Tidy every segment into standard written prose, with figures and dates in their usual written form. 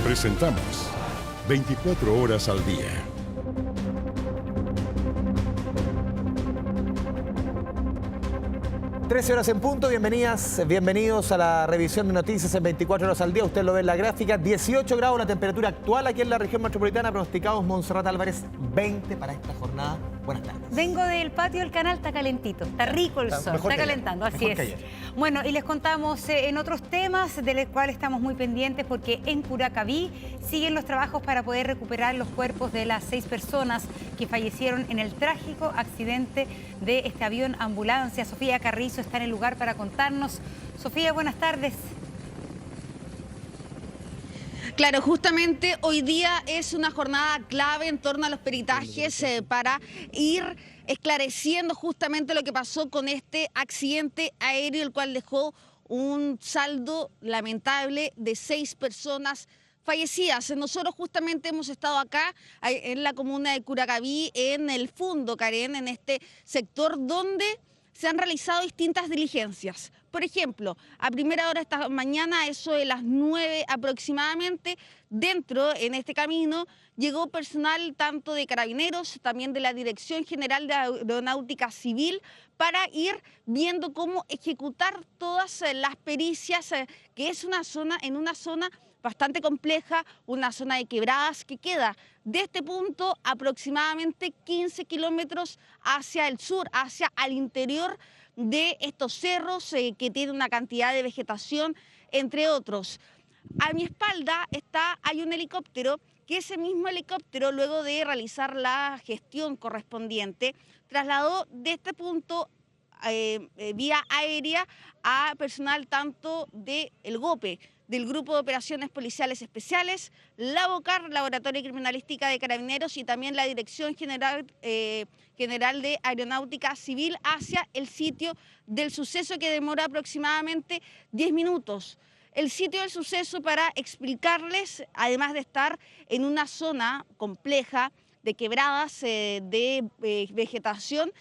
Presentamos 24 horas al día. Trece horas en punto, bienvenidos a la revisión de noticias en 24 horas al día. Usted lo ve en la gráfica, 18 grados la temperatura actual aquí en la región metropolitana, pronosticados Montserrat Álvarez, 20 para esta jornada. Buenas tardes. Vengo del patio del canal, está calentito, está rico el sol, está calentando, así es. Bueno, y les contamos en otros temas de los cuales estamos muy pendientes porque en Curacaví siguen los trabajos para poder recuperar los cuerpos de las 6 personas que fallecieron en el trágico accidente de este avión ambulancia. Sofía Carrizo está en el lugar para contarnos. Sofía, buenas tardes. Claro, justamente hoy día es una jornada clave en torno a los peritajes para ir esclareciendo justamente lo que pasó con este accidente aéreo, el cual dejó un saldo lamentable de 6 personas fallecidas. Nosotros justamente hemos estado acá en la comuna de Curacaví, en el Fundo, Karen, en este sector donde se han realizado distintas diligencias. Por ejemplo, a primera hora esta mañana, eso de las 9 aproximadamente, dentro en este camino llegó personal tanto de Carabineros, también de la Dirección General de Aeronáutica Civil, para ir viendo cómo ejecutar todas las pericias, que es una zona bastante compleja, una zona de quebradas que queda de este punto aproximadamente 15 kilómetros hacia el sur, hacia el interior de estos cerros que tienen una cantidad de vegetación, entre otros. A mi espalda hay un helicóptero, que ese mismo helicóptero, luego de realizar la gestión correspondiente, trasladó de este punto vía aérea a personal tanto del GOPE, del Grupo de Operaciones Policiales Especiales, la BOCAR, Laboratorio Criminalística de Carabineros, y también la Dirección General de Aeronáutica Civil hacia el sitio del suceso, que demora aproximadamente 10 minutos. El sitio del suceso, para explicarles, además de estar en una zona compleja de quebradas, de vegetación,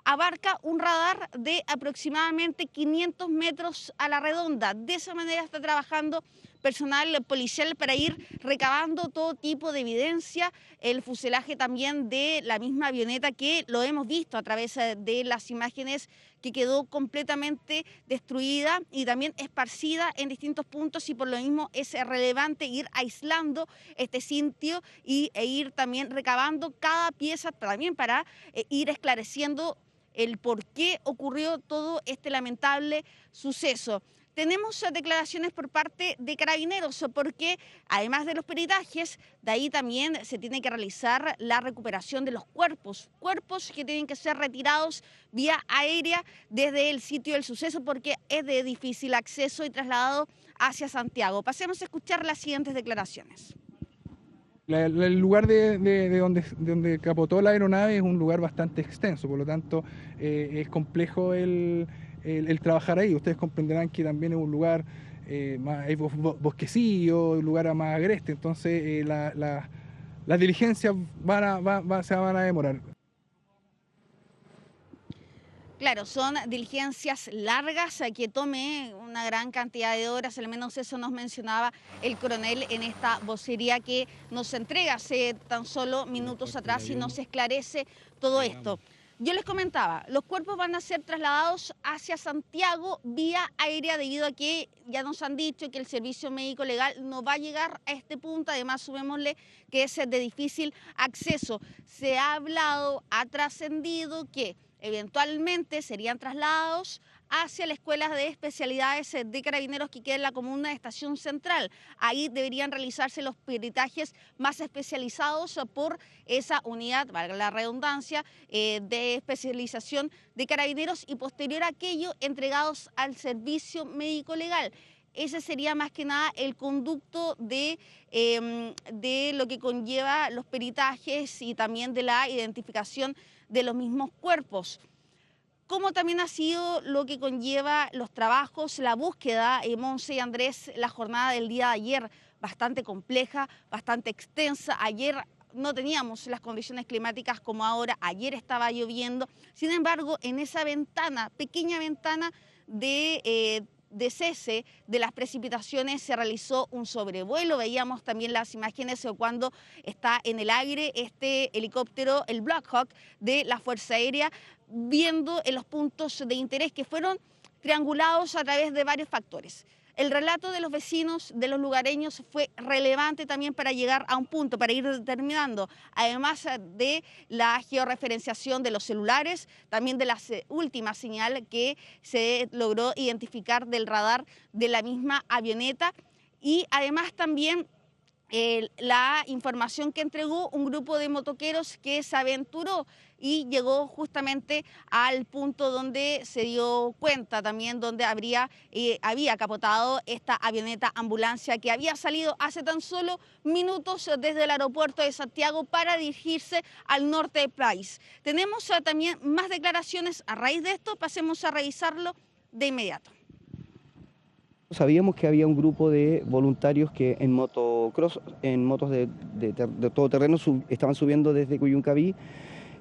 abarca un radar de aproximadamente 500 metros a la redonda. De esa manera está trabajando personal policial para ir recabando todo tipo de evidencia, el fuselaje también de la misma avioneta, que lo hemos visto a través de las imágenes, que quedó completamente destruida y también esparcida en distintos puntos, y por lo mismo es relevante ir aislando este sitio e ir también recabando cada pieza, también para ir esclareciendo el por qué ocurrió todo este lamentable suceso. Tenemos declaraciones por parte de Carabineros, porque además de los peritajes, de ahí también se tiene que realizar la recuperación de los cuerpos que tienen que ser retirados vía aérea desde el sitio del suceso, porque es de difícil acceso y trasladado hacia Santiago. Pasemos a escuchar las siguientes declaraciones. El lugar de donde capotó la aeronave es un lugar bastante extenso, por lo tanto es complejo el trabajar ahí. Ustedes comprenderán que también es un lugar hay bosquecillo, un lugar más agreste, entonces las diligencias se van a demorar. Claro, son diligencias largas que tome una gran cantidad de horas, al menos eso nos mencionaba el coronel en esta vocería que nos entrega hace tan solo minutos atrás, y nos esclarece todo esto. Yo les comentaba, los cuerpos van a ser trasladados hacia Santiago vía aérea, debido a que ya nos han dicho que el servicio médico legal no va a llegar a este punto. Además, sumémosle que es de difícil acceso. Se ha hablado, ha trascendido que eventualmente serían trasladados hacia la Escuela de Especialidades de Carabineros, que queda en la comuna de Estación Central. Ahí deberían realizarse los peritajes más especializados por esa unidad, valga la redundancia, de especialización de Carabineros, y posterior a aquello entregados al servicio médico legal. Ese sería más que nada el conducto de lo que conlleva los peritajes y también de la identificación de los mismos cuerpos. Como también ha sido lo que conlleva los trabajos, la búsqueda, Monse y Andrés, la jornada del día de ayer, bastante compleja, bastante extensa. Ayer no teníamos las condiciones climáticas como ahora, ayer estaba lloviendo. Sin embargo, en esa ventana, pequeña ventana de de cese de las precipitaciones se realizó un sobrevuelo. Veíamos también las imágenes cuando está en el aire este helicóptero, el Black Hawk de la Fuerza Aérea, viendo en los puntos de interés que fueron triangulados a través de varios factores. El relato de los vecinos, de los lugareños, fue relevante también para llegar a un punto, para ir determinando, además de la georreferenciación de los celulares, también de la última señal que se logró identificar del radar de la misma avioneta, y además también la información que entregó un grupo de motoqueros que se aventuró y llegó justamente al punto donde se dio cuenta también donde había capotado esta avioneta ambulancia que había salido hace tan solo minutos desde el aeropuerto de Santiago para dirigirse al norte del país. Tenemos también más declaraciones a raíz de esto, pasemos a revisarlo de inmediato. Sabíamos que había un grupo de voluntarios que en motocross, en motos de todoterreno, estaban subiendo desde Cuyuncaví,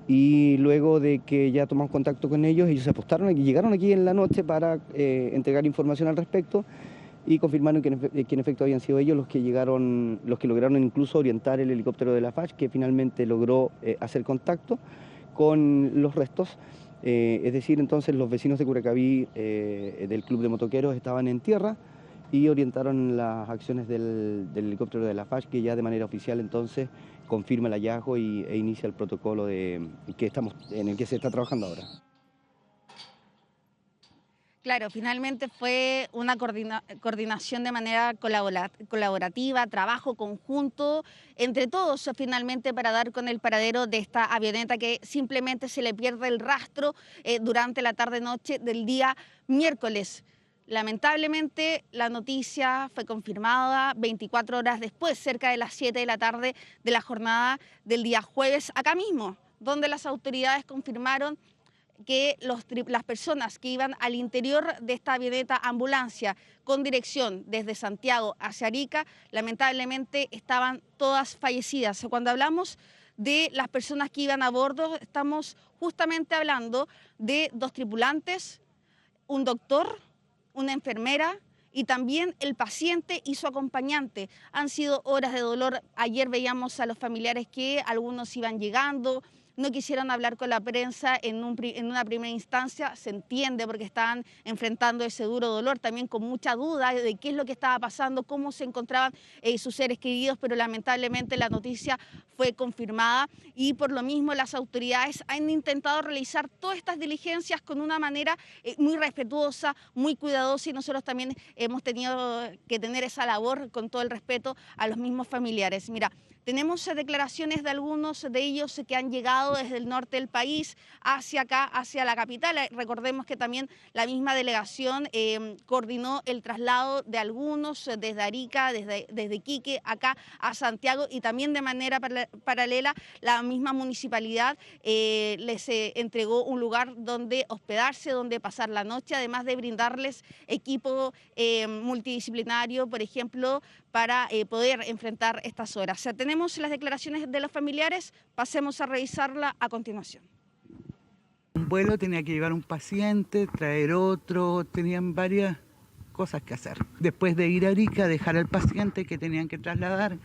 y luego de que ya tomamos contacto con ellos, ellos se apostaron y llegaron aquí en la noche para entregar información al respecto, y confirmaron que en efecto habían sido ellos los que lograron incluso orientar el helicóptero de la FACH, que finalmente logró hacer contacto con los restos. Es decir, entonces los vecinos de Curacaví del Club de Motoqueros estaban en tierra y orientaron las acciones del helicóptero de la FACH, que ya de manera oficial entonces confirma el hallazgo e inicia el protocolo en el que se está trabajando ahora. Claro, finalmente fue una coordinación de manera colaborativa, trabajo conjunto entre todos finalmente para dar con el paradero de esta avioneta que simplemente se le pierde el rastro durante la tarde-noche del día miércoles. Lamentablemente la noticia fue confirmada 24 horas después, cerca de las 7 de la tarde de la jornada del día jueves, acá mismo, donde las autoridades confirmaron que las personas que iban al interior de esta avioneta ambulancia con dirección desde Santiago hacia Arica, lamentablemente estaban todas fallecidas. Cuando hablamos de las personas que iban a bordo, estamos justamente hablando de 2 tripulantes, un doctor, una enfermera y también el paciente y su acompañante. Han sido horas de dolor. Ayer veíamos a los familiares que algunos iban llegando, no quisieron hablar con la prensa en una primera instancia, se entiende porque estaban enfrentando ese duro dolor, también con mucha duda de qué es lo que estaba pasando, cómo se encontraban sus seres queridos, pero lamentablemente la noticia fue confirmada y por lo mismo las autoridades han intentado realizar todas estas diligencias con una manera muy respetuosa, muy cuidadosa, y nosotros también hemos tenido que tener esa labor con todo el respeto a los mismos familiares. Mira, tenemos declaraciones de algunos de ellos que han llegado desde el norte del país hacia acá, hacia la capital. Recordemos que también la misma delegación coordinó el traslado de algunos desde Arica, desde Iquique, acá a Santiago, y también de manera paralela la misma municipalidad les entregó un lugar donde hospedarse, donde pasar la noche, además de brindarles equipo multidisciplinario, por ejemplo, para poder enfrentar estas horas. O sea, tenemos las declaraciones de los familiares, pasemos a revisarla a continuación. Un vuelo tenía que llevar un paciente, traer otro, tenían varias cosas que hacer. Después de ir a Arica, dejar al paciente que tenían que trasladar,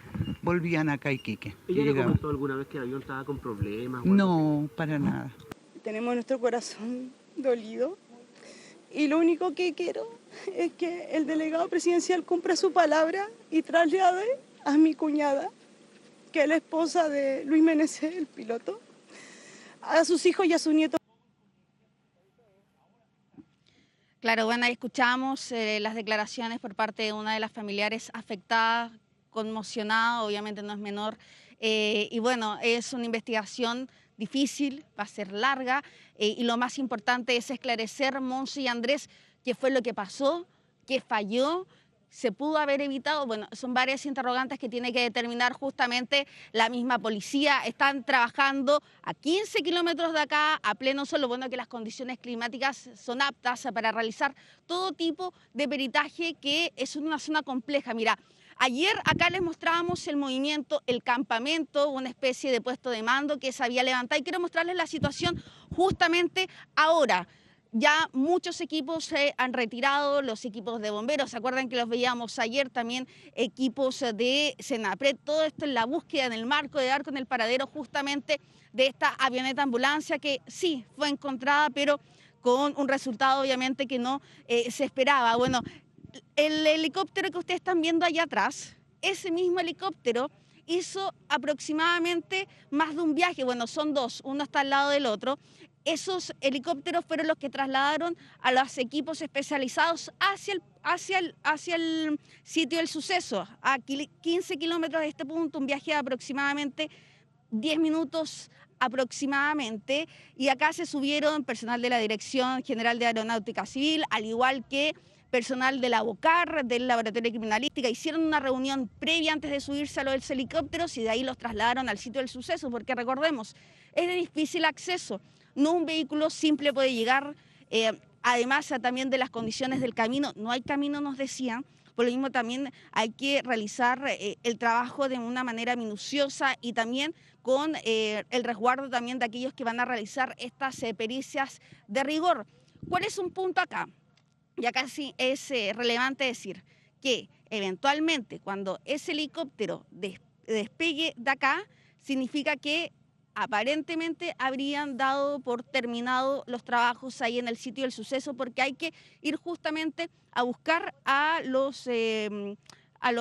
volvían acá a Iquique. ¿Ella le comentó alguna vez que el avión estaba con problemas? No, para nada. Tenemos nuestro corazón dolido y lo único que quiero es que el delegado presidencial cumpla su palabra y traslade a mi cuñada, que es la esposa de Luis Menezes, el piloto, a sus hijos y a su nieto. Claro, bueno, ahí escuchamos las declaraciones por parte de una de las familiares afectadas, conmocionada, obviamente no es menor, y bueno, es una investigación difícil, va a ser larga, y lo más importante es esclarecer, Monse y Andrés, qué fue lo que pasó, qué falló, se pudo haber evitado. Bueno, son varias interrogantes que tiene que determinar justamente la misma policía. Están trabajando a 15 kilómetros de acá, a pleno sol. Lo bueno que las condiciones climáticas son aptas para realizar todo tipo de peritaje, que es una zona compleja. Mira, ayer acá les mostrábamos el movimiento, el campamento, una especie de puesto de mando que se había levantado, y quiero mostrarles la situación justamente ahora. Ya muchos equipos se han retirado, los equipos de bomberos, ¿se acuerdan que los veíamos ayer? También equipos de Senapred, todo esto en la búsqueda en el marco de dar con el paradero justamente de esta avioneta ambulancia que sí fue encontrada, pero con un resultado obviamente que no se esperaba. Bueno, el helicóptero que ustedes están viendo allá atrás, ese mismo helicóptero hizo aproximadamente más de un viaje, bueno, son dos, uno está al lado del otro. Esos helicópteros fueron los que trasladaron a los equipos especializados hacia el sitio del suceso, a 15 kilómetros de este punto, un viaje de aproximadamente 10 minutos aproximadamente, y acá se subieron personal de la Dirección General de Aeronáutica Civil, al igual que personal de la BOCAR, del Laboratorio de Criminalística. Hicieron una reunión previa antes de subirse a los helicópteros y de ahí los trasladaron al sitio del suceso, porque recordemos, es de difícil acceso. No un vehículo simple puede llegar, además también de las condiciones del camino. No hay camino, nos decían, por lo mismo también hay que realizar el trabajo de una manera minuciosa y también con el resguardo también de aquellos que van a realizar estas pericias de rigor. ¿Cuál es un punto acá? Y acá sí es relevante decir que eventualmente cuando ese helicóptero despegue de acá, significa que aparentemente habrían dado por terminado los trabajos ahí en el sitio del suceso, porque hay que ir justamente a buscar a los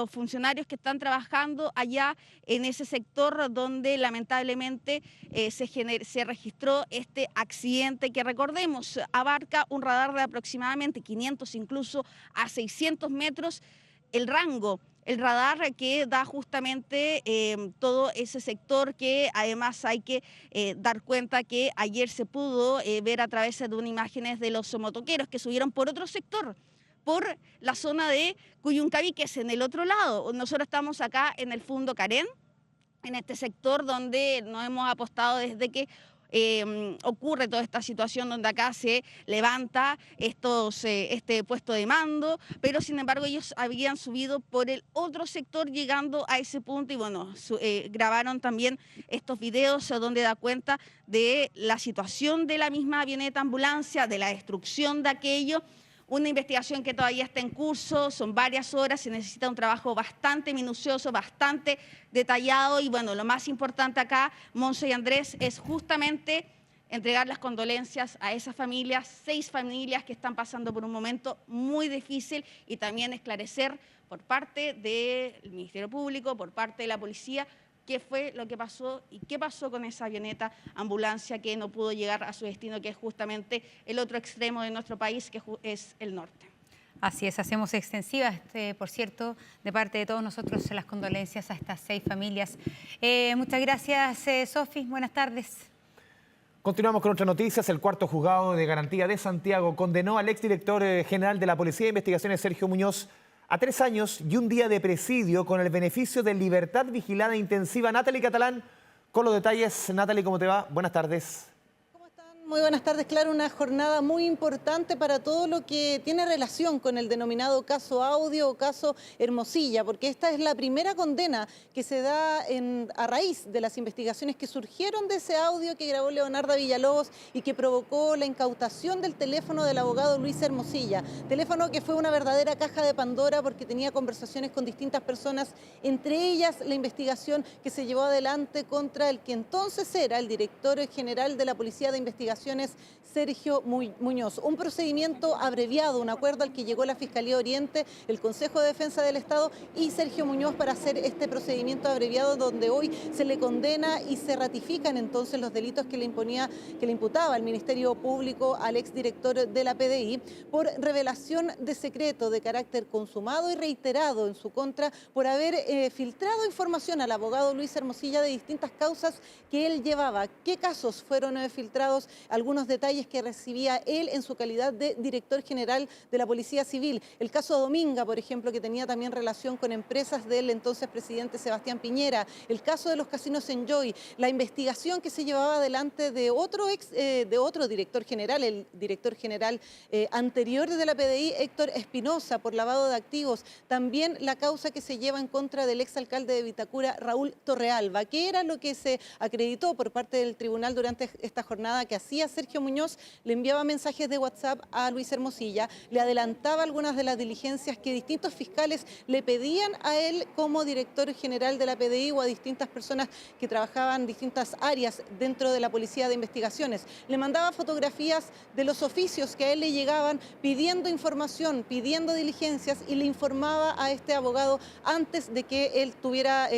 funcionarios que están trabajando allá en ese sector donde lamentablemente se registró este accidente que, recordemos, abarca un radar de aproximadamente 500, incluso a 600 metros el rango. El radar que da justamente todo ese sector, que además hay que dar cuenta que ayer se pudo ver a través de unas imágenes de los motoqueros que subieron por otro sector, por la zona de Cuyuncaví, que es en el otro lado. Nosotros estamos acá en el Fundo Carén, en este sector donde nos hemos apostado desde que ocurre toda esta situación, donde acá se levanta este puesto de mando, pero sin embargo ellos habían subido por el otro sector llegando a ese punto y bueno, grabaron también estos videos donde da cuenta de la situación de la misma avioneta ambulancia, de la destrucción de aquello. Una investigación que todavía está en curso, son varias horas, se necesita un trabajo bastante minucioso, bastante detallado y bueno, lo más importante acá, Monse y Andrés, es justamente entregar las condolencias a esas familias, 6 familias que están pasando por un momento muy difícil y también esclarecer por parte del Ministerio Público, por parte de la policía, qué fue lo que pasó y qué pasó con esa avioneta ambulancia que no pudo llegar a su destino, que es justamente el otro extremo de nuestro país, que es el norte. Así es, hacemos extensivas, por cierto, de parte de todos nosotros, las condolencias a estas 6 familias. Muchas gracias, Sofi. Buenas tardes. Continuamos con otras noticias. El cuarto juzgado de garantía de Santiago condenó al exdirector general de la Policía de Investigaciones, Sergio Muñoz, a 3 años y un día de presidio con el beneficio de libertad vigilada intensiva. Natalie Catalán, con los detalles. Natalie, ¿cómo te va? Buenas tardes. Muy buenas tardes. Claro, una jornada muy importante para todo lo que tiene relación con el denominado caso Audio o caso Hermosilla, porque esta es la primera condena que se da a raíz de las investigaciones que surgieron de ese audio que grabó Leonardo Villalobos y que provocó la incautación del teléfono del abogado Luis Hermosilla. Teléfono que fue una verdadera caja de Pandora porque tenía conversaciones con distintas personas, entre ellas la investigación que se llevó adelante contra el que entonces era el director general de la Policía de Investigaciones, Sergio Muñoz. Un procedimiento abreviado, un acuerdo al que llegó la Fiscalía Oriente, el Consejo de Defensa del Estado y Sergio Muñoz para hacer este procedimiento abreviado donde hoy se le condena y se ratifican entonces los delitos que le imputaba el Ministerio Público al exdirector de la PDI por revelación de secreto de carácter consumado y reiterado en su contra por haber filtrado información al abogado Luis Hermosilla de distintas causas que él llevaba. ¿Qué casos fueron filtrados? Algunos detalles que recibía él en su calidad de director general de la Policía Civil. El caso Dominga, por ejemplo, que tenía también relación con empresas del entonces presidente Sebastián Piñera. El caso de los casinos Enjoy. La investigación que se llevaba adelante de otro director general, el director general anterior de la PDI, Héctor Espinosa, por lavado de activos. También la causa que se lleva en contra del exalcalde de Vitacura, Raúl Torrealba, que era lo que se acreditó por parte del tribunal durante esta jornada, que hacía hacía Sergio Muñoz? Le enviaba mensajes de WhatsApp a Luis Hermosilla, le adelantaba algunas de las diligencias que distintos fiscales le pedían a él como director general de la PDI o a distintas personas que trabajaban en distintas áreas dentro de la Policía de Investigaciones. Le mandaba fotografías de los oficios que a él le llegaban pidiendo información, pidiendo diligencias, y le informaba a este abogado antes de que él tuviera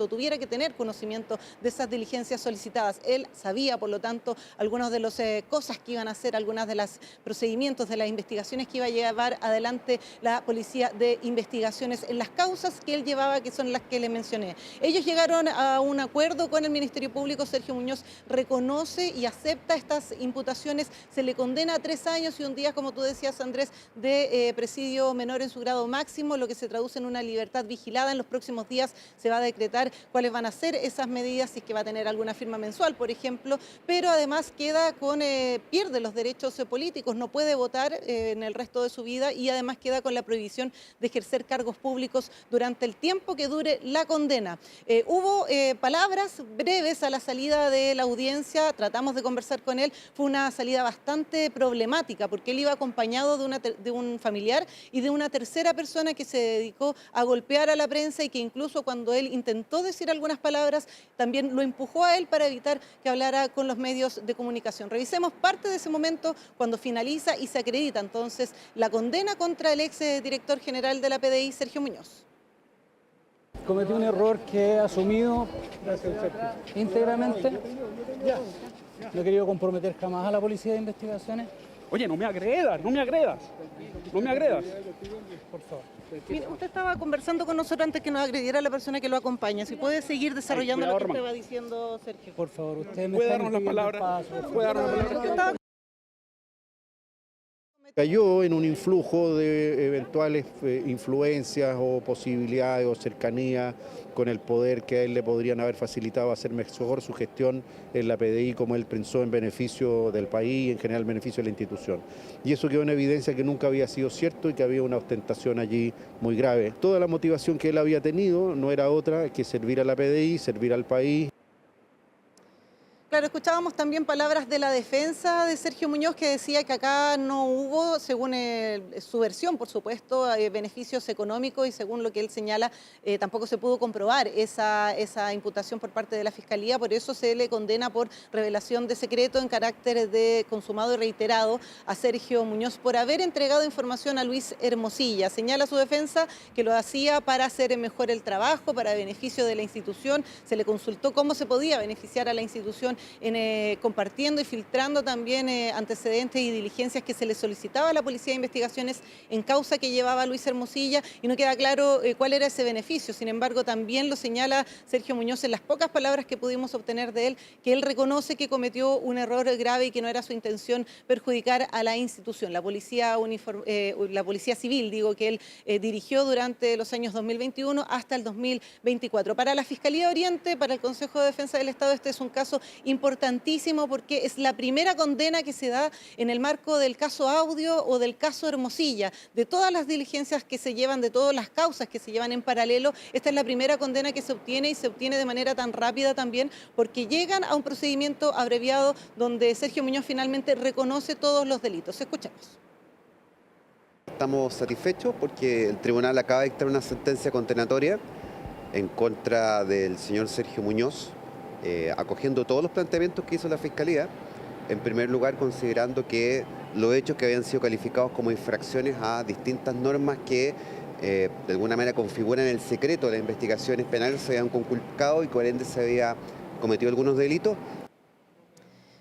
tuviera que tener conocimiento de esas diligencias solicitadas. Él sabía, por lo tanto, algunas de las cosas que iban a hacer, algunas de los procedimientos, de las investigaciones que iba a llevar adelante la Policía de Investigaciones en las causas que él llevaba, que son las que le mencioné. Ellos llegaron a un acuerdo con el Ministerio Público. Sergio Muñoz reconoce y acepta estas imputaciones, se le condena a 3 años y 1 día, como tú decías, Andrés, de presidio menor en su grado máximo, lo que se traduce en una libertad vigilada. En los próximos días se va a decretar cuáles van a ser esas medidas, si es que va a tener alguna firma mensual, por ejemplo, pero además pierde los derechos políticos, no puede votar en el resto de su vida, y además queda con la prohibición de ejercer cargos públicos durante el tiempo que dure la condena. Hubo palabras breves a la salida de la audiencia, tratamos de conversar con él, fue una salida bastante problemática porque él iba acompañado de un familiar y de una tercera persona que se dedicó a golpear a la prensa, y que incluso cuando él intentó decir algunas palabras también lo empujó a él para evitar que hablara con los medios de comunicación. Revisemos parte de ese momento cuando finaliza y se acredita entonces la condena contra el ex director general de la PDI, Sergio Muñoz. Cometí un error que he asumido íntegramente. No he querido comprometer jamás a la Policía de Investigaciones. Oye, no me agredas, no me agredas. No me agredas. Por favor. Mire, usted estaba conversando con nosotros antes que nos agrediera la persona que lo acompaña. Si puede seguir desarrollando lo que usted va diciendo, Sergio. Por favor, usted me ¿Puede está darnos las palabras? ¿Puede darnos las palabras? Cayó en un influjo de eventuales influencias o posibilidades o cercanía con el poder que a él le podrían haber facilitado hacer mejor su gestión en la PDI, como él pensó, en beneficio del país y en general en beneficio de la institución. Y eso quedó en evidencia que nunca había sido cierto y que había una ostentación allí muy grave. Toda la motivación que él había tenido no era otra que servir a la PDI, servir al país. Claro, escuchábamos también palabras de la defensa de Sergio Muñoz, que decía que acá no hubo, según su versión, por supuesto, beneficios económicos, y según lo que él señala, tampoco se pudo comprobar esa imputación por parte de la Fiscalía. Por eso se le condena por revelación de secreto en carácter de consumado y reiterado a Sergio Muñoz por haber entregado información a Luis Hermosilla. Señala su defensa que lo hacía para hacer mejor el trabajo, para beneficio de la institución. Se le consultó cómo se podía beneficiar a la institución compartiendo y filtrando también antecedentes y diligencias que se le solicitaba a la Policía de Investigaciones en causa que llevaba Luis Hermosilla, y no queda claro cuál era ese beneficio. Sin embargo, también lo señala Sergio Muñoz en las pocas palabras que pudimos obtener de él, que él reconoce que cometió un error grave y que no era su intención perjudicar a la institución. La Policía Civil, que él dirigió durante los años 2021 hasta el 2024. Para la Fiscalía Oriente, para el Consejo de Defensa del Estado, este es un caso importantísimo porque es la primera condena que se da en el marco del caso Audio o del caso Hermosilla. De todas las diligencias que se llevan, de todas las causas que se llevan en paralelo, esta es la primera condena que se obtiene, y se obtiene de manera tan rápida también porque llegan a un procedimiento abreviado donde Sergio Muñoz finalmente reconoce todos los delitos. Escuchemos. Estamos satisfechos porque el tribunal acaba de dictar una sentencia condenatoria en contra del señor Sergio Muñoz, acogiendo todos los planteamientos que hizo la Fiscalía, en primer lugar considerando que los hechos que habían sido calificados como infracciones a distintas normas que de alguna manera configuran el secreto de las investigaciones penales se habían conculcado y por ende se había cometido algunos delitos.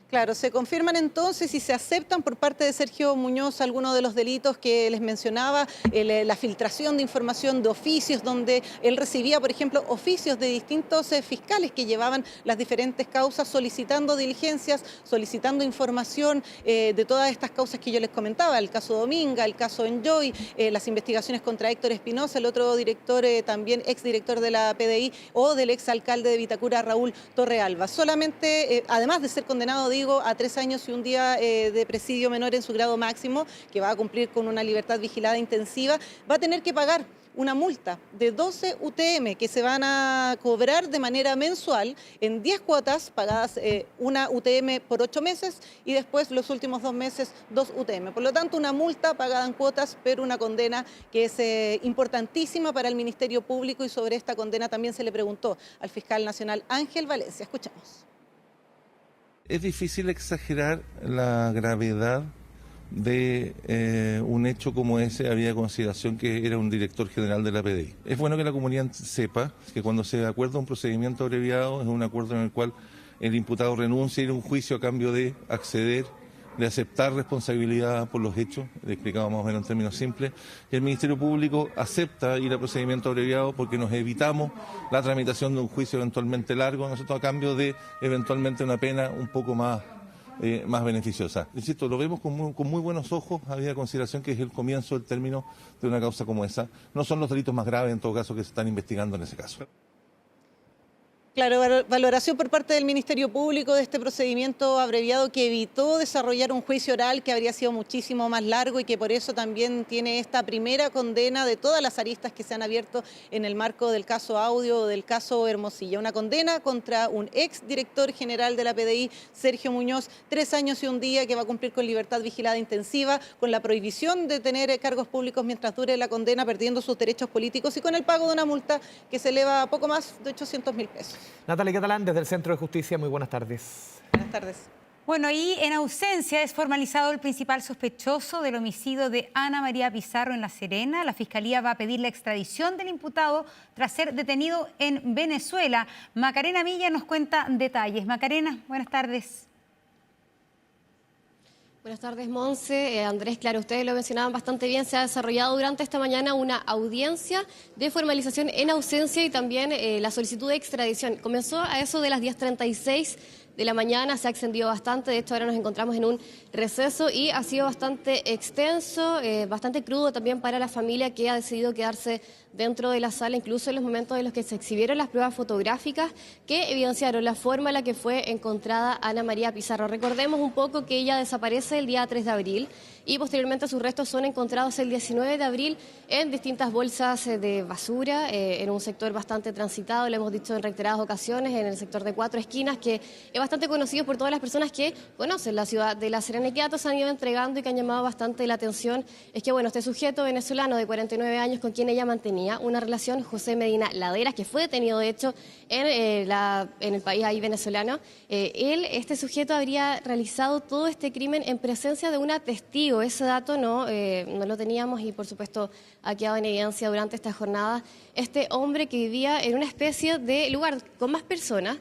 Claro, se confirman entonces y se aceptan por parte de Sergio Muñoz algunos de los delitos que les mencionaba, la filtración de información de oficios, donde él recibía, por ejemplo, oficios de distintos fiscales que llevaban las diferentes causas solicitando diligencias, solicitando información de todas estas causas que yo les comentaba, el caso Dominga, el caso Enjoy, las investigaciones contra Héctor Espinosa, el otro director, también exdirector de la PDI, o del exalcalde de Vitacura, Raúl Torrealba. Solamente, además de ser condenado, a 3 años y 1 día de presidio menor en su grado máximo, que va a cumplir con una libertad vigilada intensiva, va a tener que pagar una multa de 12 UTM que se van a cobrar de manera mensual en 10 cuotas pagadas, una UTM por 8 meses y después los últimos 2 meses 2 UTM. Por lo tanto, una multa pagada en cuotas, pero una condena que es importantísima para el Ministerio Público, y sobre esta condena también se le preguntó al fiscal nacional Ángel Valencia. Escuchamos. Es difícil exagerar la gravedad de un hecho como ese, había consideración que era un director general de la PDI. Es bueno que la comunidad sepa que cuando se acuerda un procedimiento abreviado es un acuerdo en el cual el imputado renuncia a ir a un juicio a cambio de acceder, de aceptar responsabilidad por los hechos, le explicaba más o menos en términos simples, y el Ministerio Público acepta ir a procedimiento abreviado porque nos evitamos la tramitación de un juicio eventualmente largo, nosotros a cambio de eventualmente una pena un poco más beneficiosa. Insisto, lo vemos con muy buenos ojos, había consideración que es el comienzo del término de una causa como esa. No son los delitos más graves en todo caso que se están investigando en ese caso. Claro, valoración por parte del Ministerio Público de este procedimiento abreviado que evitó desarrollar un juicio oral que habría sido muchísimo más largo y que por eso también tiene esta primera condena de todas las aristas que se han abierto en el marco del caso Audio o del caso Hermosilla. Una condena contra un ex director general de la PDI, Sergio Muñoz, 3 años y un día, que va a cumplir con libertad vigilada intensiva, con la prohibición de tener cargos públicos mientras dure la condena, perdiendo sus derechos políticos y con el pago de una multa que se eleva a poco más de 800.000 pesos. Natalia Catalán, desde el Centro de Justicia, muy buenas tardes. Buenas tardes. Bueno, y en ausencia es formalizado el principal sospechoso del homicidio de Ana María Pizarro en La Serena. La Fiscalía va a pedir la extradición del imputado tras ser detenido en Venezuela. Macarena Milla nos cuenta detalles. Macarena, buenas tardes. Buenas tardes, Monse. Andrés, claro, ustedes lo mencionaban bastante bien. Se ha desarrollado durante esta mañana una audiencia de formalización en ausencia y también la solicitud de extradición. Comenzó a eso de las 10:36 de la mañana, se ha extendido bastante. De hecho, ahora nos encontramos en un receso y ha sido bastante extenso, bastante crudo también para la familia, que ha decidido quedarse dentro de la sala, incluso en los momentos en los que se exhibieron las pruebas fotográficas que evidenciaron la forma en la que fue encontrada Ana María Pizarro. Recordemos un poco que ella desaparece el día 3 de abril y posteriormente sus restos son encontrados el 19 de abril en distintas bolsas de basura, en un sector bastante transitado, lo hemos dicho en reiteradas ocasiones, en el sector de Cuatro Esquinas, que es bastante conocido por todas las personas que conocen la ciudad de La Serena y que datos han ido entregando y que han llamado bastante la atención. Es que, bueno, este sujeto venezolano de 49 años con quien ella mantenía una relación, José Medina Laderas, que fue detenido de hecho en el país ahí venezolano, este sujeto habría realizado todo este crimen en presencia de una testigo. Ese dato no lo teníamos y por supuesto ha quedado en evidencia durante esta jornada. Este hombre que vivía en una especie de lugar con más personas,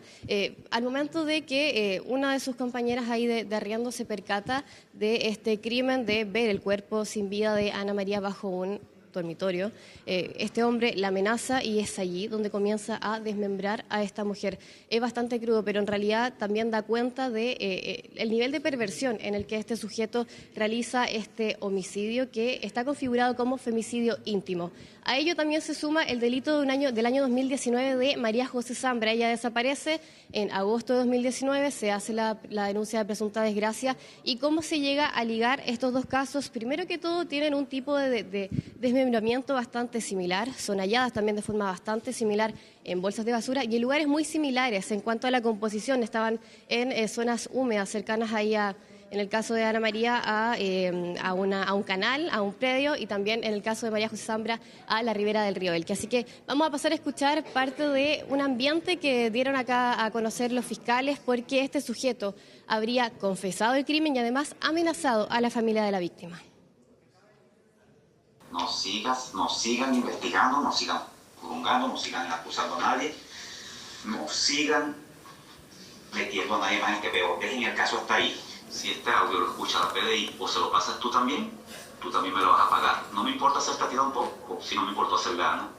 al momento de que una de sus compañeras ahí de arriendo se percata de este crimen, de ver el cuerpo sin vida de Ana María bajo un dormitorio, este hombre la amenaza y es allí donde comienza a desmembrar a esta mujer. Es bastante crudo, pero en realidad también da cuenta de el nivel de perversión en el que este sujeto realiza este homicidio, que está configurado como femicidio íntimo. A ello también se suma el delito del año 2019 de María José Zambra. Ella desaparece en agosto de 2019, se hace la denuncia de presunta desgracia. ¿Y cómo se llega a ligar estos dos casos? Primero que todo, tienen un tipo de desmembramiento bastante similar, son halladas también de forma bastante similar en bolsas de basura y en lugares muy similares en cuanto a la composición. Estaban en zonas húmedas cercanas ahí en el caso de Ana María a un canal, a un predio, y también en el caso de María José Zambra a la ribera del río Elqui. Así que vamos a pasar a escuchar parte de un ambiente que dieron acá a conocer los fiscales, porque este sujeto habría confesado el crimen y además amenazado a la familia de la víctima. No sigan investigando, no sigan prolongando, no sigan acusando a nadie, no sigan metiendo a nadie más en que peor. Dejen el caso hasta ahí. Si este audio lo escucha la PDI o se lo pasas tú también me lo vas a pagar. No me importa hacerte a ti tampoco, si no me importa hacerla, ¿no?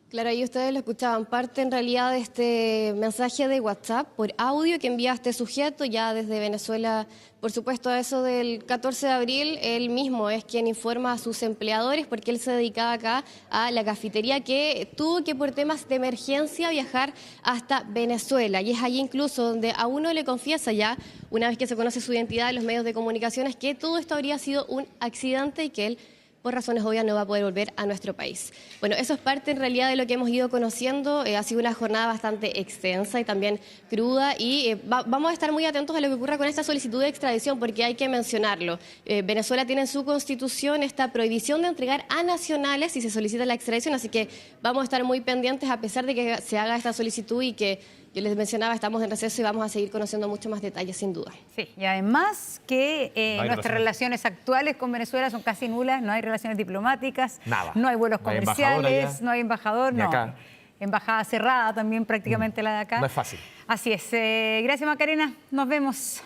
Claro, ahí ustedes lo escuchaban, parte en realidad de este mensaje de WhatsApp por audio que envía este sujeto ya desde Venezuela. Por supuesto, a eso del 14 de abril, él mismo es quien informa a sus empleadores porque él se dedicaba acá a la cafetería que tuvo que por temas de emergencia viajar hasta Venezuela. Y es allí incluso donde a uno le confiesa ya, una vez que se conoce su identidad en los medios de comunicaciones, que todo esto habría sido un accidente y que él, por razones obvias, no va a poder volver a nuestro país. Bueno, eso es parte en realidad de lo que hemos ido conociendo. Ha sido una jornada bastante extensa y también cruda y vamos a estar muy atentos a lo que ocurra con esta solicitud de extradición porque hay que mencionarlo. Venezuela tiene en su constitución esta prohibición de entregar a nacionales si se solicita la extradición, así que vamos a estar muy pendientes a pesar de que se haga esta solicitud y que yo les mencionaba, estamos en receso y vamos a seguir conociendo mucho más detalles, sin duda. Sí, y además que nuestras relaciones actuales con Venezuela son casi nulas, no hay relaciones diplomáticas, nada. No hay vuelos comerciales, no hay embajador, Ni no. acá. Embajada cerrada también prácticamente la de acá. No es fácil. Así es. Gracias, Macarena. Nos vemos.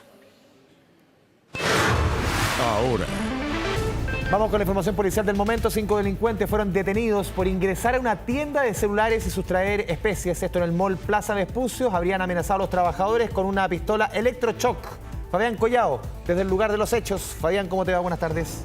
Ahora. Vamos con la información policial del momento. 5 delincuentes fueron detenidos por ingresar a una tienda de celulares y sustraer especies. Esto en el mall Plaza Vespucios. Habrían amenazado a los trabajadores con una pistola electrochoc. Fabián Collao, desde el lugar de los hechos. Fabián, ¿cómo te va? Buenas tardes.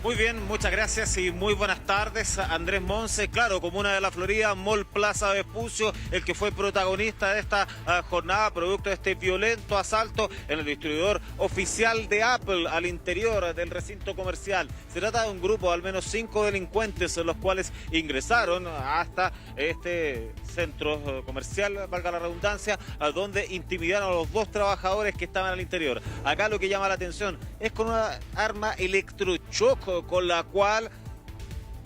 Muy bien, muchas gracias y muy buenas tardes, Andrés Monse. Claro, comuna de la Florida, Mall Plaza Vespucio, el que fue protagonista de esta jornada, producto de este violento asalto en el distribuidor oficial de Apple al interior del recinto comercial. Se trata de un grupo de al menos 5 delincuentes, los cuales ingresaron hasta este centro comercial, valga la redundancia, donde intimidaron a los 2 trabajadores que estaban al interior. Acá lo que llama la atención es con una arma electrochoc, con la cual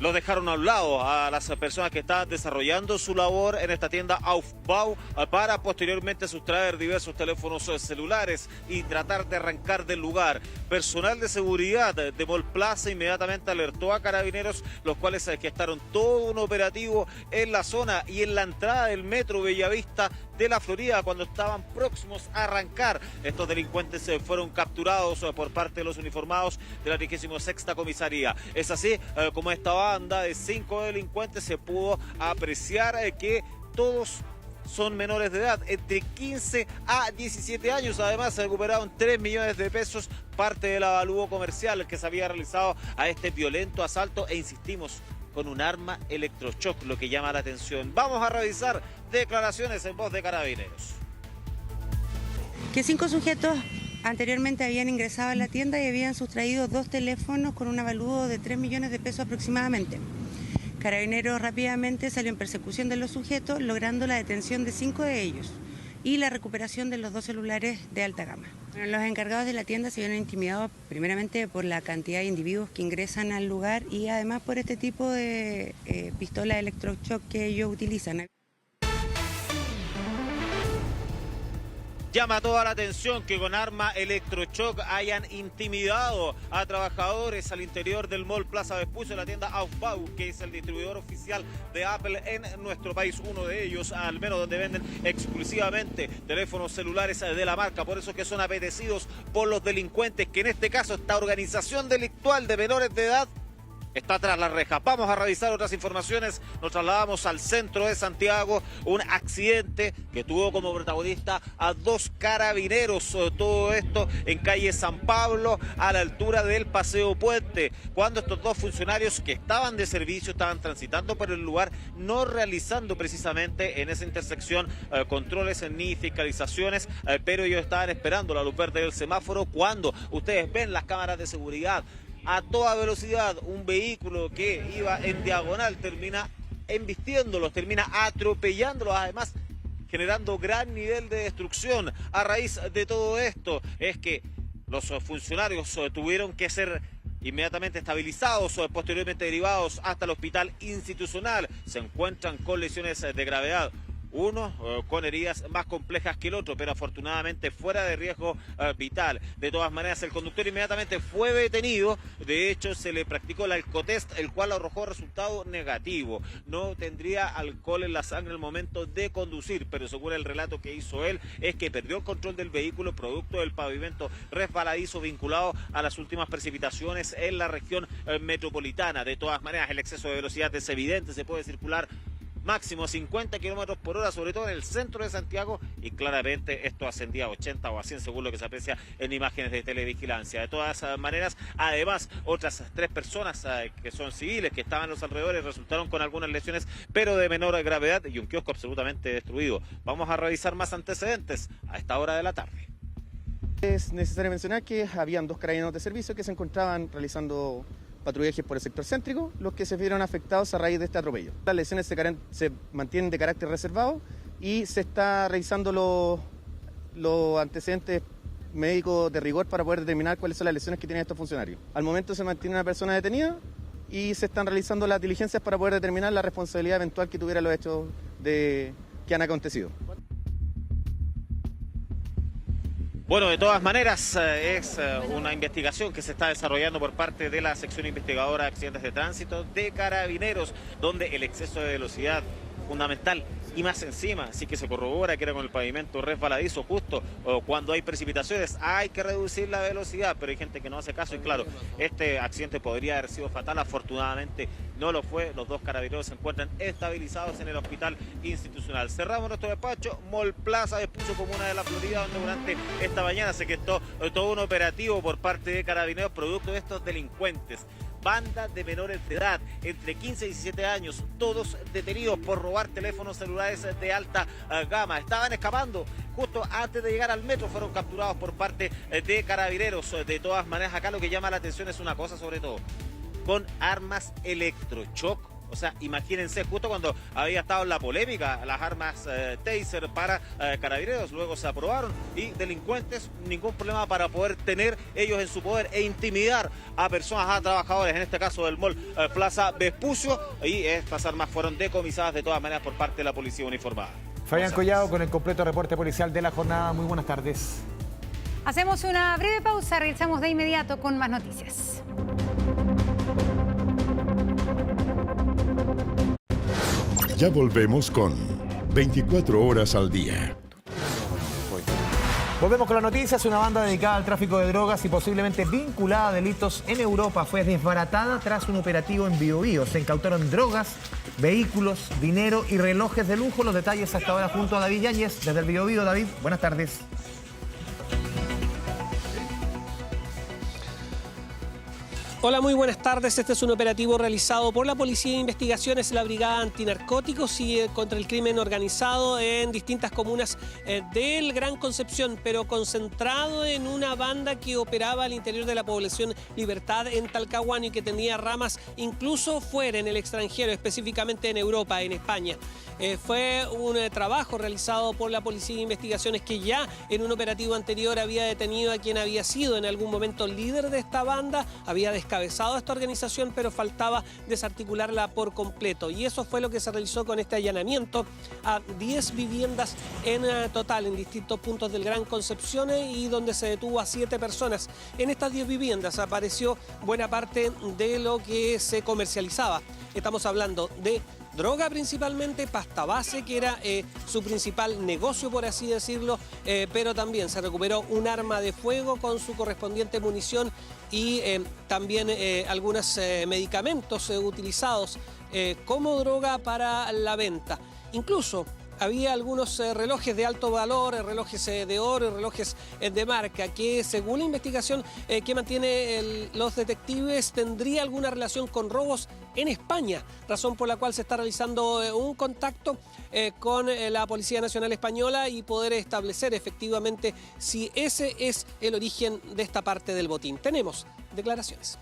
los dejaron a un lado a las personas que estaban desarrollando su labor en esta tienda Aufbau para posteriormente sustraer diversos teléfonos celulares y tratar de arrancar del lugar. Personal de seguridad de Mall Plaza inmediatamente alertó a carabineros, los cuales gestaron todo un operativo en la zona y en la entrada del metro Bellavista de la Florida cuando estaban próximos a arrancar. Estos delincuentes fueron capturados por parte de los uniformados de la 26ª comisaría. Es así como esta banda de 5 delincuentes se pudo apreciar que todos son menores de edad, entre 15 a 17 años. Además, se recuperaron 3 millones de pesos, parte del avalúo comercial que se había realizado a este violento asalto e insistimos, con un arma electrochoc, lo que llama la atención. Vamos a revisar declaraciones en voz de carabineros. Que 5 sujetos anteriormente habían ingresado a la tienda y habían sustraído 2 teléfonos con un avalúo de 3 millones de pesos aproximadamente. Carabineros rápidamente salió en persecución de los sujetos, logrando la detención de 5 de ellos y la recuperación de los 2 celulares de alta gama. Bueno, los encargados de la tienda se vieron intimidados primeramente por la cantidad de individuos que ingresan al lugar y además por este tipo de pistola electrochoc que ellos utilizan. Llama toda la atención que con arma electrochoc hayan intimidado a trabajadores al interior del Mall Plaza Vespucio, la tienda Aufbau, que es el distribuidor oficial de Apple en nuestro país, uno de ellos, al menos donde venden exclusivamente teléfonos celulares de la marca. Por eso que son apetecidos por los delincuentes, que en este caso esta organización delictual de menores de edad está tras las rejas. Vamos a revisar otras informaciones. Nos trasladamos al centro de Santiago. Un accidente que tuvo como protagonista a 2 carabineros. Todo esto en calle San Pablo, a la altura del Paseo Puente. Cuando estos 2 funcionarios que estaban de servicio, estaban transitando por el lugar, no realizando precisamente en esa intersección controles ni fiscalizaciones, pero ellos estaban esperando la luz verde del semáforo cuando ustedes ven las cámaras de seguridad. A toda velocidad, un vehículo que iba en diagonal termina embistiéndolos, termina atropellándolos, además generando gran nivel de destrucción. A raíz de todo esto es que los funcionarios tuvieron que ser inmediatamente estabilizados o posteriormente derivados hasta el hospital institucional. Se encuentran con lesiones de gravedad. uno con heridas más complejas que el otro, pero afortunadamente fuera de riesgo vital. De todas maneras, el conductor inmediatamente fue detenido. De hecho, se le practicó el alcotest, el cual arrojó resultado negativo. No tendría alcohol en la sangre al momento de conducir, pero según el relato que hizo él, es que perdió el control del vehículo producto del pavimento resbaladizo vinculado a las últimas precipitaciones en la región metropolitana. De todas maneras, el exceso de velocidad es evidente, se puede circular máximo 50 kilómetros por hora, sobre todo en el centro de Santiago, y claramente esto ascendía a 80 o a 100 según lo que se aprecia en imágenes de televigilancia. De todas maneras, además, otras 3 personas que son civiles, que estaban en los alrededores, resultaron con algunas lesiones, pero de menor gravedad, y un kiosco absolutamente destruido. Vamos a revisar más antecedentes a esta hora de la tarde. Es necesario mencionar que habían 2 carabineros de servicio que se encontraban realizando patrullajes por el sector céntrico, los que se vieron afectados a raíz de este atropello. Las lesiones se mantienen de carácter reservado y se está revisando los antecedentes médicos de rigor para poder determinar cuáles son las lesiones que tienen estos funcionarios. Al momento se mantiene una persona detenida y se están realizando las diligencias para poder determinar la responsabilidad eventual que tuviera los hechos que han acontecido. Bueno, de todas maneras, es una investigación que se está desarrollando por parte de la sección investigadora de accidentes de tránsito de Carabineros, donde el exceso de velocidad fundamental y más encima, así que se corrobora que era con el pavimento resbaladizo justo cuando hay precipitaciones, hay que reducir la velocidad, pero hay gente que no hace caso y claro, este accidente podría haber sido fatal, afortunadamente no lo fue. Los 2 carabineros se encuentran estabilizados en el hospital institucional. Cerramos nuestro despacho, Mall Plaza Vespucio, comuna de La Florida, donde durante esta mañana se gestó todo un operativo por parte de Carabineros producto de estos delincuentes. Banda de menores de edad, entre 15 y 17 años, todos detenidos por robar teléfonos celulares de alta gama. Estaban escapando justo antes de llegar al metro, fueron capturados por parte de Carabineros. De todas maneras, acá lo que llama la atención es una cosa sobre todo, con armas electrochoc. O sea, imagínense, justo cuando había estado la polémica, las armas Taser para Carabineros, luego se aprobaron y delincuentes, ningún problema para poder tener ellos en su poder e intimidar a personas, a trabajadores, en este caso del Mall Plaza Vespucio, y estas armas fueron decomisadas de todas maneras por parte de la policía uniformada. Fabián Collado con el completo reporte policial de la jornada. Muy buenas tardes. Hacemos una breve pausa, regresamos de inmediato con más noticias. Ya volvemos con 24 horas al día. Volvemos con las noticias. Una banda dedicada al tráfico de drogas y posiblemente vinculada a delitos en Europa fue desbaratada tras un operativo en Biobío. Se incautaron drogas, vehículos, dinero y relojes de lujo. Los detalles hasta ahora junto a David Yáñez desde el Biobío. David, buenas tardes. Hola, muy buenas tardes. Este es un operativo realizado por la Policía de Investigaciones, la Brigada Antinarcóticos y contra el crimen organizado en distintas comunas del Gran Concepción, pero concentrado en una banda que operaba al interior de la población Libertad en Talcahuano y que tenía ramas incluso fuera, en el extranjero, específicamente en Europa, en España. Fue un trabajo realizado por la Policía de Investigaciones que ya en un operativo anterior había detenido a quien había sido en algún momento líder de esta banda, había descabezado esta organización, pero faltaba desarticularla por completo. Y eso fue lo que se realizó con este allanamiento a 10 viviendas en total en distintos puntos del Gran Concepción y donde se detuvo a 7 personas. En estas 10 viviendas apareció buena parte de lo que se comercializaba. Estamos hablando de droga principalmente, pasta base, que era su principal negocio, por así decirlo, pero también se recuperó un arma de fuego con su correspondiente munición y también algunos medicamentos utilizados como droga para la venta. Incluso había algunos relojes de alto valor, relojes de oro y relojes de marca que, según la investigación que mantiene los detectives, tendría alguna relación con robos en España, razón por la cual se está realizando un contacto con la Policía Nacional Española y poder establecer efectivamente si ese es el origen de esta parte del botín. Tenemos declaraciones.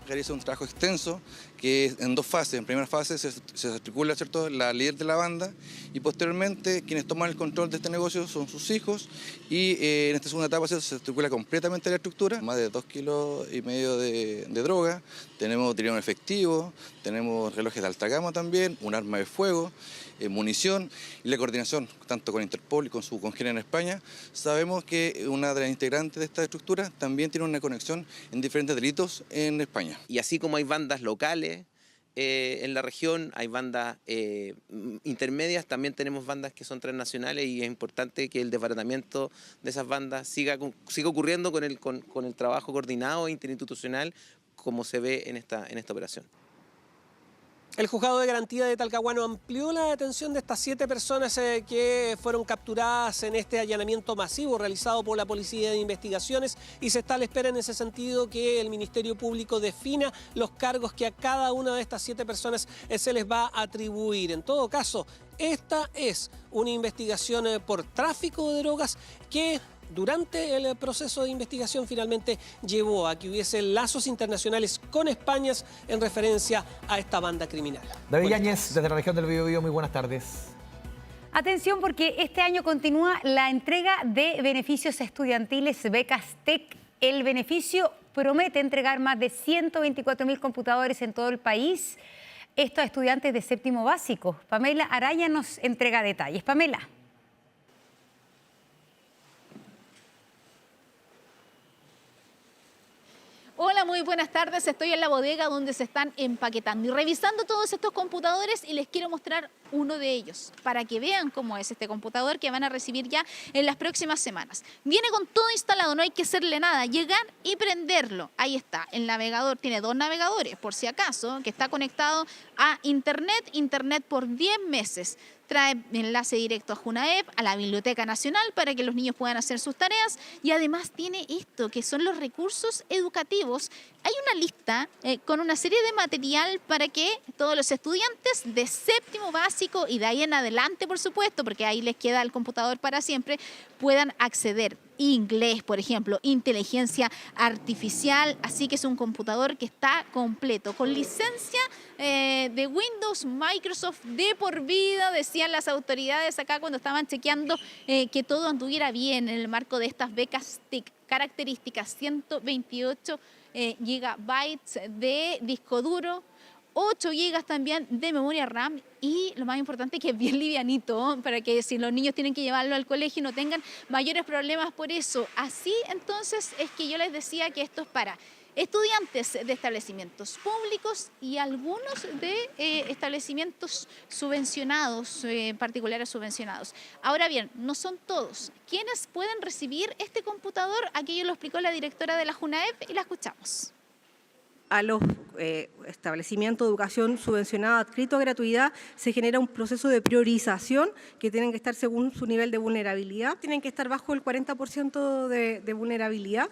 realiza un trabajo extenso que es en dos fases. En primera fase se articula, ¿cierto?, la líder de la banda y posteriormente quienes toman el control de este negocio son sus hijos y en esta segunda etapa se articula completamente la estructura. Más de 2,5 kilos de droga, tenemos dinero en efectivo, tenemos relojes de alta gama también, un arma de fuego, munición y la coordinación tanto con Interpol y con su congénere en España. Sabemos que una de las integrantes de esta estructura también tiene una conexión en diferentes delitos en España. Y así como hay bandas locales en la región, hay bandas intermedias, también tenemos bandas que son transnacionales y es importante que el desbaratamiento de esas bandas siga ocurriendo con el trabajo coordinado e interinstitucional como se ve en esta operación. El juzgado de garantía de Talcahuano amplió la detención de estas 7 personas que fueron capturadas en este allanamiento masivo realizado por la Policía de Investigaciones y se está a la espera en ese sentido que el Ministerio Público defina los cargos que a cada una de estas 7 personas se les va a atribuir. En todo caso, esta es una investigación por tráfico de drogas que durante el proceso de investigación finalmente llevó a que hubiese lazos internacionales con España en referencia a esta banda criminal. David Yáñez, desde la región del Biobío, muy buenas tardes. Atención porque este año continúa la entrega de beneficios estudiantiles becas TEC. El beneficio promete entregar más de 124.000 computadores en todo el país. Esto a estudiantes de séptimo básico. Pamela Araya nos entrega detalles. Pamela. Hola, muy buenas tardes. Estoy en la bodega donde se están empaquetando y revisando todos estos computadores y les quiero mostrar uno de ellos para que vean cómo es este computador que van a recibir ya en las próximas semanas. Viene con todo instalado, no hay que hacerle nada, llegar y prenderlo. Ahí está, el navegador tiene 2 navegadores por si acaso, que está conectado a internet por 10 meses. Trae enlace directo a Junaep, a la Biblioteca Nacional para que los niños puedan hacer sus tareas y además tiene esto, que son los recursos educativos. Hay una lista con una serie de material para que todos los estudiantes de séptimo básico y de ahí en adelante, por supuesto, porque ahí les queda el computador para siempre, puedan acceder. Inglés, por ejemplo, inteligencia artificial, así que es un computador que está completo, con licencia de Windows, Microsoft de por vida, decían las autoridades acá cuando estaban chequeando que todo anduviera bien en el marco de estas becas TIC. Características: 128 gigabytes de disco duro, 8 gigas también de memoria RAM y lo más importante que es bien livianito, para que si los niños tienen que llevarlo al colegio no tengan mayores problemas por eso. Así entonces es que yo les decía que esto es para estudiantes de establecimientos públicos y algunos de establecimientos subvencionados, particulares subvencionados. Ahora bien, no son todos. ¿Quiénes pueden recibir este computador? Aquello lo explicó la directora de la Junaep y la escuchamos. A los establecimientos de educación subvencionada adscrito a gratuidad se genera un proceso de priorización que tienen que estar según su nivel de vulnerabilidad, tienen que estar bajo el 40% de vulnerabilidad.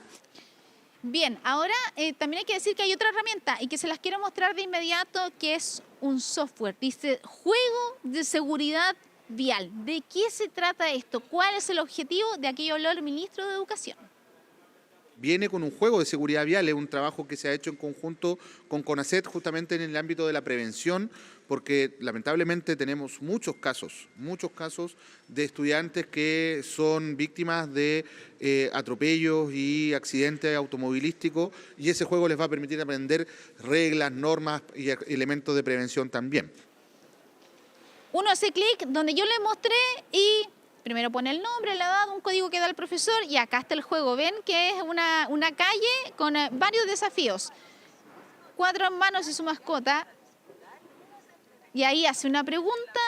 Bien, ahora también hay que decir que hay otra herramienta y que se las quiero mostrar de inmediato, que es un software. Dice Juego de Seguridad Vial. ¿De qué se trata esto? ¿Cuál es el objetivo? De aquí habló el ministro de Educación. Viene con un juego de seguridad vial, es un trabajo que se ha hecho en conjunto con CONACET justamente en el ámbito de la prevención, porque lamentablemente tenemos muchos casos de estudiantes que son víctimas de atropellos y accidentes automovilísticos y ese juego les va a permitir aprender reglas, normas y elementos de prevención también. Uno hace clic donde yo les mostré y primero pone el nombre, la edad, un código que da el profesor y acá está el juego. Ven que es una calle con varios desafíos. 4 hermanos y su mascota. Y ahí hace una pregunta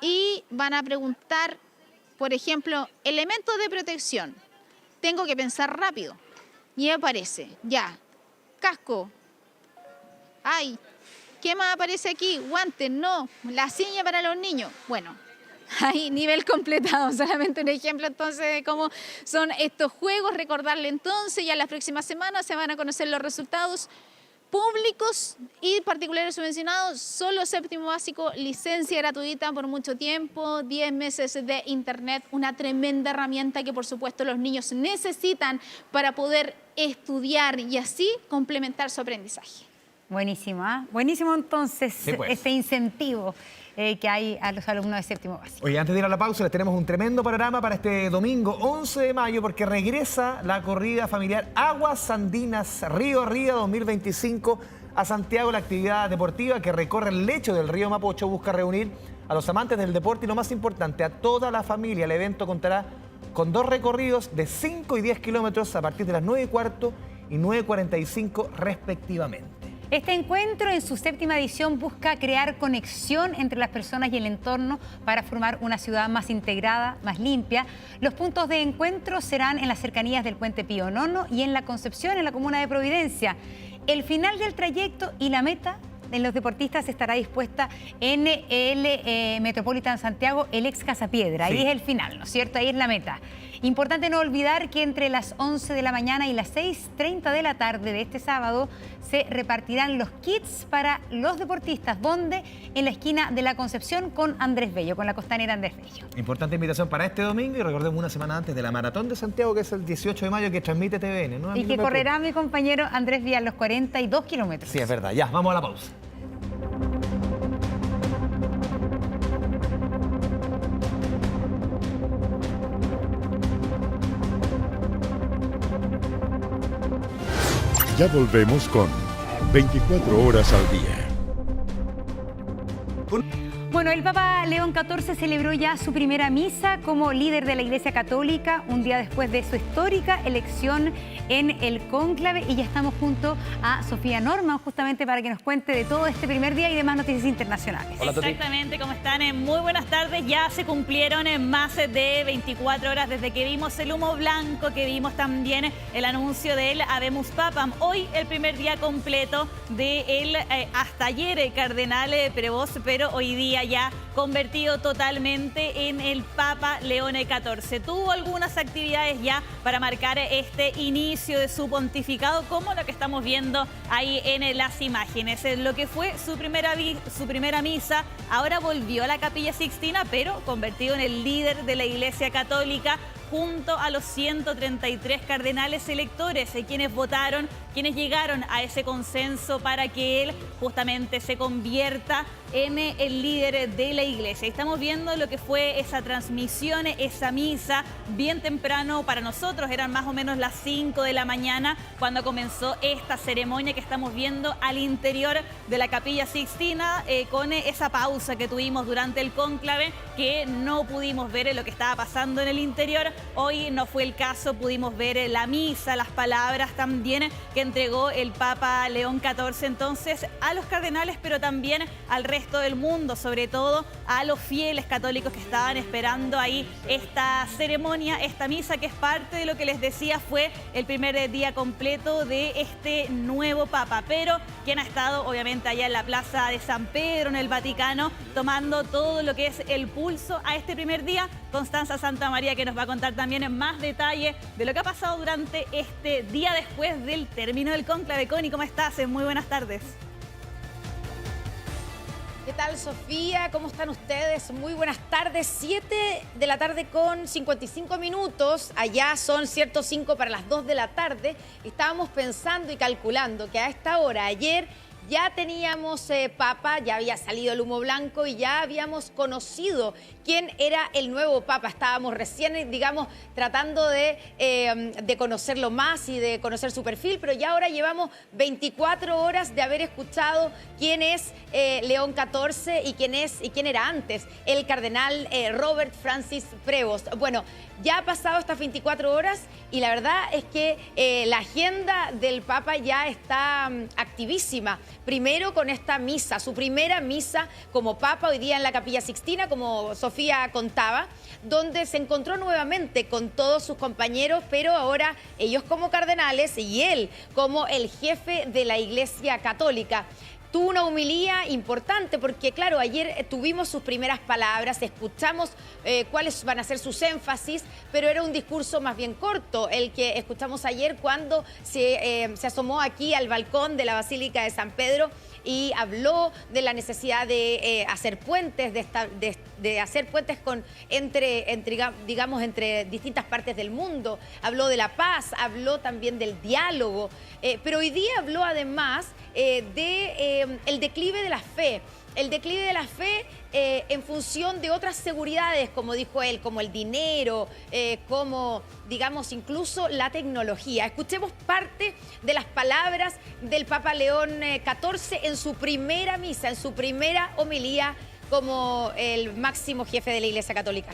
y van a preguntar, por ejemplo, elementos de protección. Tengo que pensar rápido. Y aparece, ya, casco. Ay, ¿qué más aparece aquí? Guantes, no. La silla para los niños. Bueno. Hay nivel completado, solamente un ejemplo entonces de cómo son estos juegos. Recordarle entonces, ya en las próximas semanas se van a conocer los resultados públicos y particulares subvencionados, solo séptimo básico, licencia gratuita por mucho tiempo, 10 meses de internet, una tremenda herramienta que por supuesto los niños necesitan para poder estudiar y así complementar su aprendizaje. Buenísimo, ¿ah? Buenísimo entonces Sí, pues. este incentivo que hay a los alumnos de séptimo básico. Oye, antes de ir a la pausa, les tenemos un tremendo panorama para este domingo 11 de mayo, porque regresa la corrida familiar Aguas Andinas Río Ría 2025 a Santiago. La actividad deportiva que recorre el lecho del río Mapocho busca reunir a los amantes del deporte y, lo más importante, a toda la familia. El evento contará con 2 recorridos de 5 y 10 kilómetros a partir de las 9:15 y 9:45 respectivamente. Este encuentro en su 7ª edición busca crear conexión entre las personas y el entorno para formar una ciudad más integrada, más limpia. Los puntos de encuentro serán en las cercanías del Puente Pío IX y en la Concepción, en la comuna de Providencia. El final del trayecto y la meta de los deportistas estará dispuesta en el Metropolitan Santiago, el ex Casapiedra. Ahí es el final, ¿no es cierto? Ahí es la meta. Importante no olvidar que entre las 11 de la mañana y las 6:30 de la tarde de este sábado se repartirán los kits para los deportistas, donde en la esquina de la Concepción con Andrés Bello, con la costanera Andrés Bello. Importante invitación para este domingo, y recordemos una semana antes de la Maratón de Santiago, que es el 18 de mayo, que transmite TVN, ¿no? Y que correrá mi compañero Andrés Vial los 42 kilómetros. Sí, es verdad. Ya, vamos a la pausa. Ya volvemos con 24 horas al día. Bueno, el Papa León XIV celebró ya su primera misa como líder de la Iglesia Católica, un día después de su histórica elección en el cónclave, y ya estamos junto a Sofía Norman justamente para que nos cuente de todo este primer día y demás noticias internacionales. Hola, exactamente, ¿cómo están? Muy buenas tardes. Ya se cumplieron más de 24 horas desde que vimos el humo blanco, que vimos también el anuncio del Habemus Papam. Hoy el primer día completo de hasta ayer el cardenal Prevost, pero hoy día ya convertido totalmente en el Papa León XIV. Tuvo algunas actividades ya para marcar este inicio de su pontificado, como lo que estamos viendo ahí en las imágenes. Lo que fue su primera misa, ahora volvió a la Capilla Sixtina, pero convertido en el líder de la Iglesia Católica, junto a los 133 cardenales electores, quienes votaron, quienes llegaron a ese consenso para que él justamente se convierta en el líder de la Iglesia. Estamos viendo lo que fue esa transmisión, esa misa, bien temprano para nosotros, eran más o menos las 5 de la mañana cuando comenzó esta ceremonia que estamos viendo al interior de la Capilla Sixtina, con esa pausa que tuvimos durante el cónclave, que no pudimos ver lo que estaba pasando en el interior. Hoy no fue el caso, pudimos ver la misa, las palabras también que entregó el Papa León XIV entonces a los cardenales, pero también al resto del mundo, sobre todo a los fieles católicos que estaban esperando ahí esta ceremonia, esta misa, que es parte de lo que les decía fue el primer día completo de este nuevo Papa, pero quien ha estado obviamente allá en la Plaza de San Pedro, en el Vaticano, tomando todo lo que es el pulso a este primer día, Constanza Santamaría, que nos va a contar también más detalle de lo que ha pasado durante este día después del término del cónclave. Connie, ¿cómo estás? Muy buenas tardes. ¿Qué tal, Sofía? ¿Cómo están ustedes? Muy buenas tardes. 7 de la tarde con 55 minutos. Allá son, cierto, 5 para las 2 de la tarde. Estábamos pensando y calculando que a esta hora, ayer, ya teníamos Papa, ya había salido el humo blanco y ya habíamos conocido quién era el nuevo Papa. Estábamos recién, digamos, tratando de conocerlo más y de conocer su perfil, pero ya ahora llevamos 24 horas de haber escuchado quién es León XIV y quién era antes, el cardenal Robert Francis Prevost. Bueno, ya ha pasado estas 24 horas y la verdad es que la agenda del Papa ya está activísima. Primero con esta misa, su primera misa como Papa hoy día en la Capilla Sixtina, como Sofía contaba, donde se encontró nuevamente con todos sus compañeros, pero ahora ellos como cardenales y él como el jefe de la Iglesia Católica. tuvo una homilía importante porque, claro, ayer tuvimos sus primeras palabras, escuchamos cuáles van a ser sus énfasis, pero era un discurso más bien corto, el que escuchamos ayer cuando se asomó aquí al balcón de la Basílica de San Pedro y habló de la necesidad de hacer puentes, de hacer puentes entre distintas partes del mundo. Habló de la paz, habló también del diálogo, pero hoy día habló además del declive de la fe. El declive de la fe en función de otras seguridades, como dijo él, como el dinero, como, digamos, incluso la tecnología. Escuchemos parte de las palabras del Papa León XIV en su primera misa, en su primera homilía como el máximo jefe de la Iglesia Católica.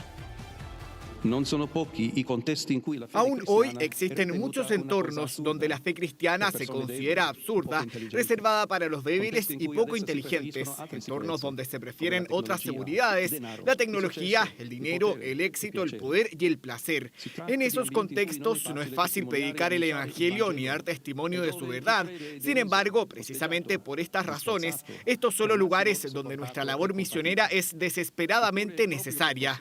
Aún hoy existen muchos entornos donde la fe cristiana se considera absurda, reservada para los débiles y poco inteligentes, entornos donde se prefieren otras seguridades, la tecnología, el dinero, el éxito, el poder y el placer. En esos contextos no es fácil predicar el evangelio ni dar testimonio de su verdad. Sin embargo, precisamente por estas razones, estos son los lugares donde nuestra labor misionera es desesperadamente necesaria.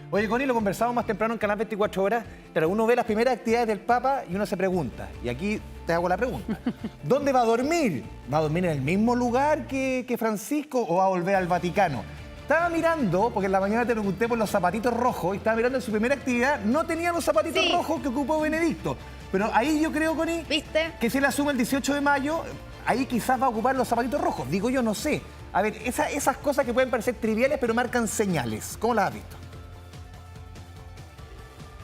Oye, Connie, lo conversamos más temprano en Canal 24 Horas, pero uno ve las primeras actividades del Papa y uno se pregunta, y aquí te hago la pregunta, ¿dónde va a dormir? ¿Va a dormir en el mismo lugar que Francisco o va a volver al Vaticano? Estaba mirando, porque en la mañana te pregunté por los zapatitos rojos, y estaba mirando en su primera actividad, no tenía los zapatitos rojos que ocupó Benedicto. Pero ahí yo creo, Connie, que si él asume el 18 de mayo, ahí quizás va a ocupar los zapatitos rojos. Digo yo, no sé. A ver, esas cosas que pueden parecer triviales, pero marcan señales. ¿Cómo las has visto?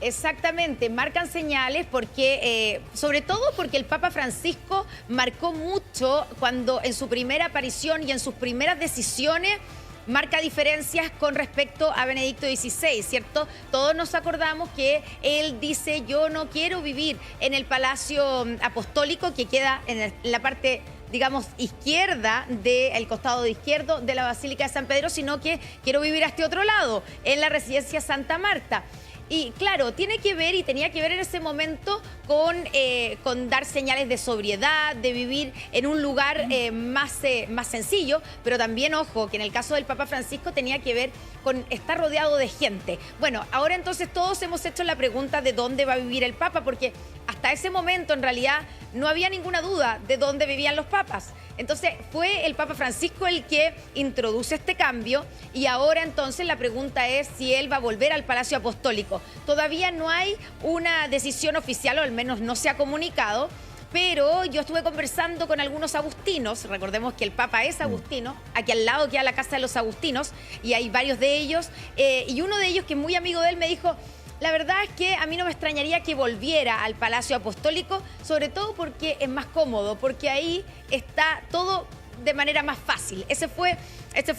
Exactamente, marcan señales porque, sobre todo porque el Papa Francisco marcó mucho cuando en su primera aparición y en sus primeras decisiones marca diferencias con respecto a Benedicto XVI, ¿cierto? Todos nos acordamos que él dice, yo no quiero vivir en el Palacio Apostólico que queda en la parte, digamos, izquierda del costado de izquierdo de la Basílica de San Pedro, sino que quiero vivir a este otro lado, en la residencia Santa Marta. Y claro, tiene que ver y tenía que ver en ese momento con dar señales de sobriedad, de vivir en un lugar más sencillo, pero también, ojo, que en el caso del Papa Francisco tenía que ver con estar rodeado de gente. Bueno, ahora entonces todos hemos hecho la pregunta de dónde va a vivir el Papa, porque hasta ese momento en realidad no había ninguna duda de dónde vivían los papas. Entonces fue el Papa Francisco el que introduce este cambio y ahora entonces la pregunta es si él va a volver al Palacio Apostólico. Todavía no hay una decisión oficial, o al menos no se ha comunicado, pero yo estuve conversando con algunos agustinos, recordemos que el Papa es agustino, aquí al lado queda la casa de los agustinos y hay varios de ellos, y uno de ellos que es muy amigo de él me dijo, la verdad es que a mí no me extrañaría que volviera al Palacio Apostólico, sobre todo porque es más cómodo, porque ahí está todo de manera más fácil. Este fue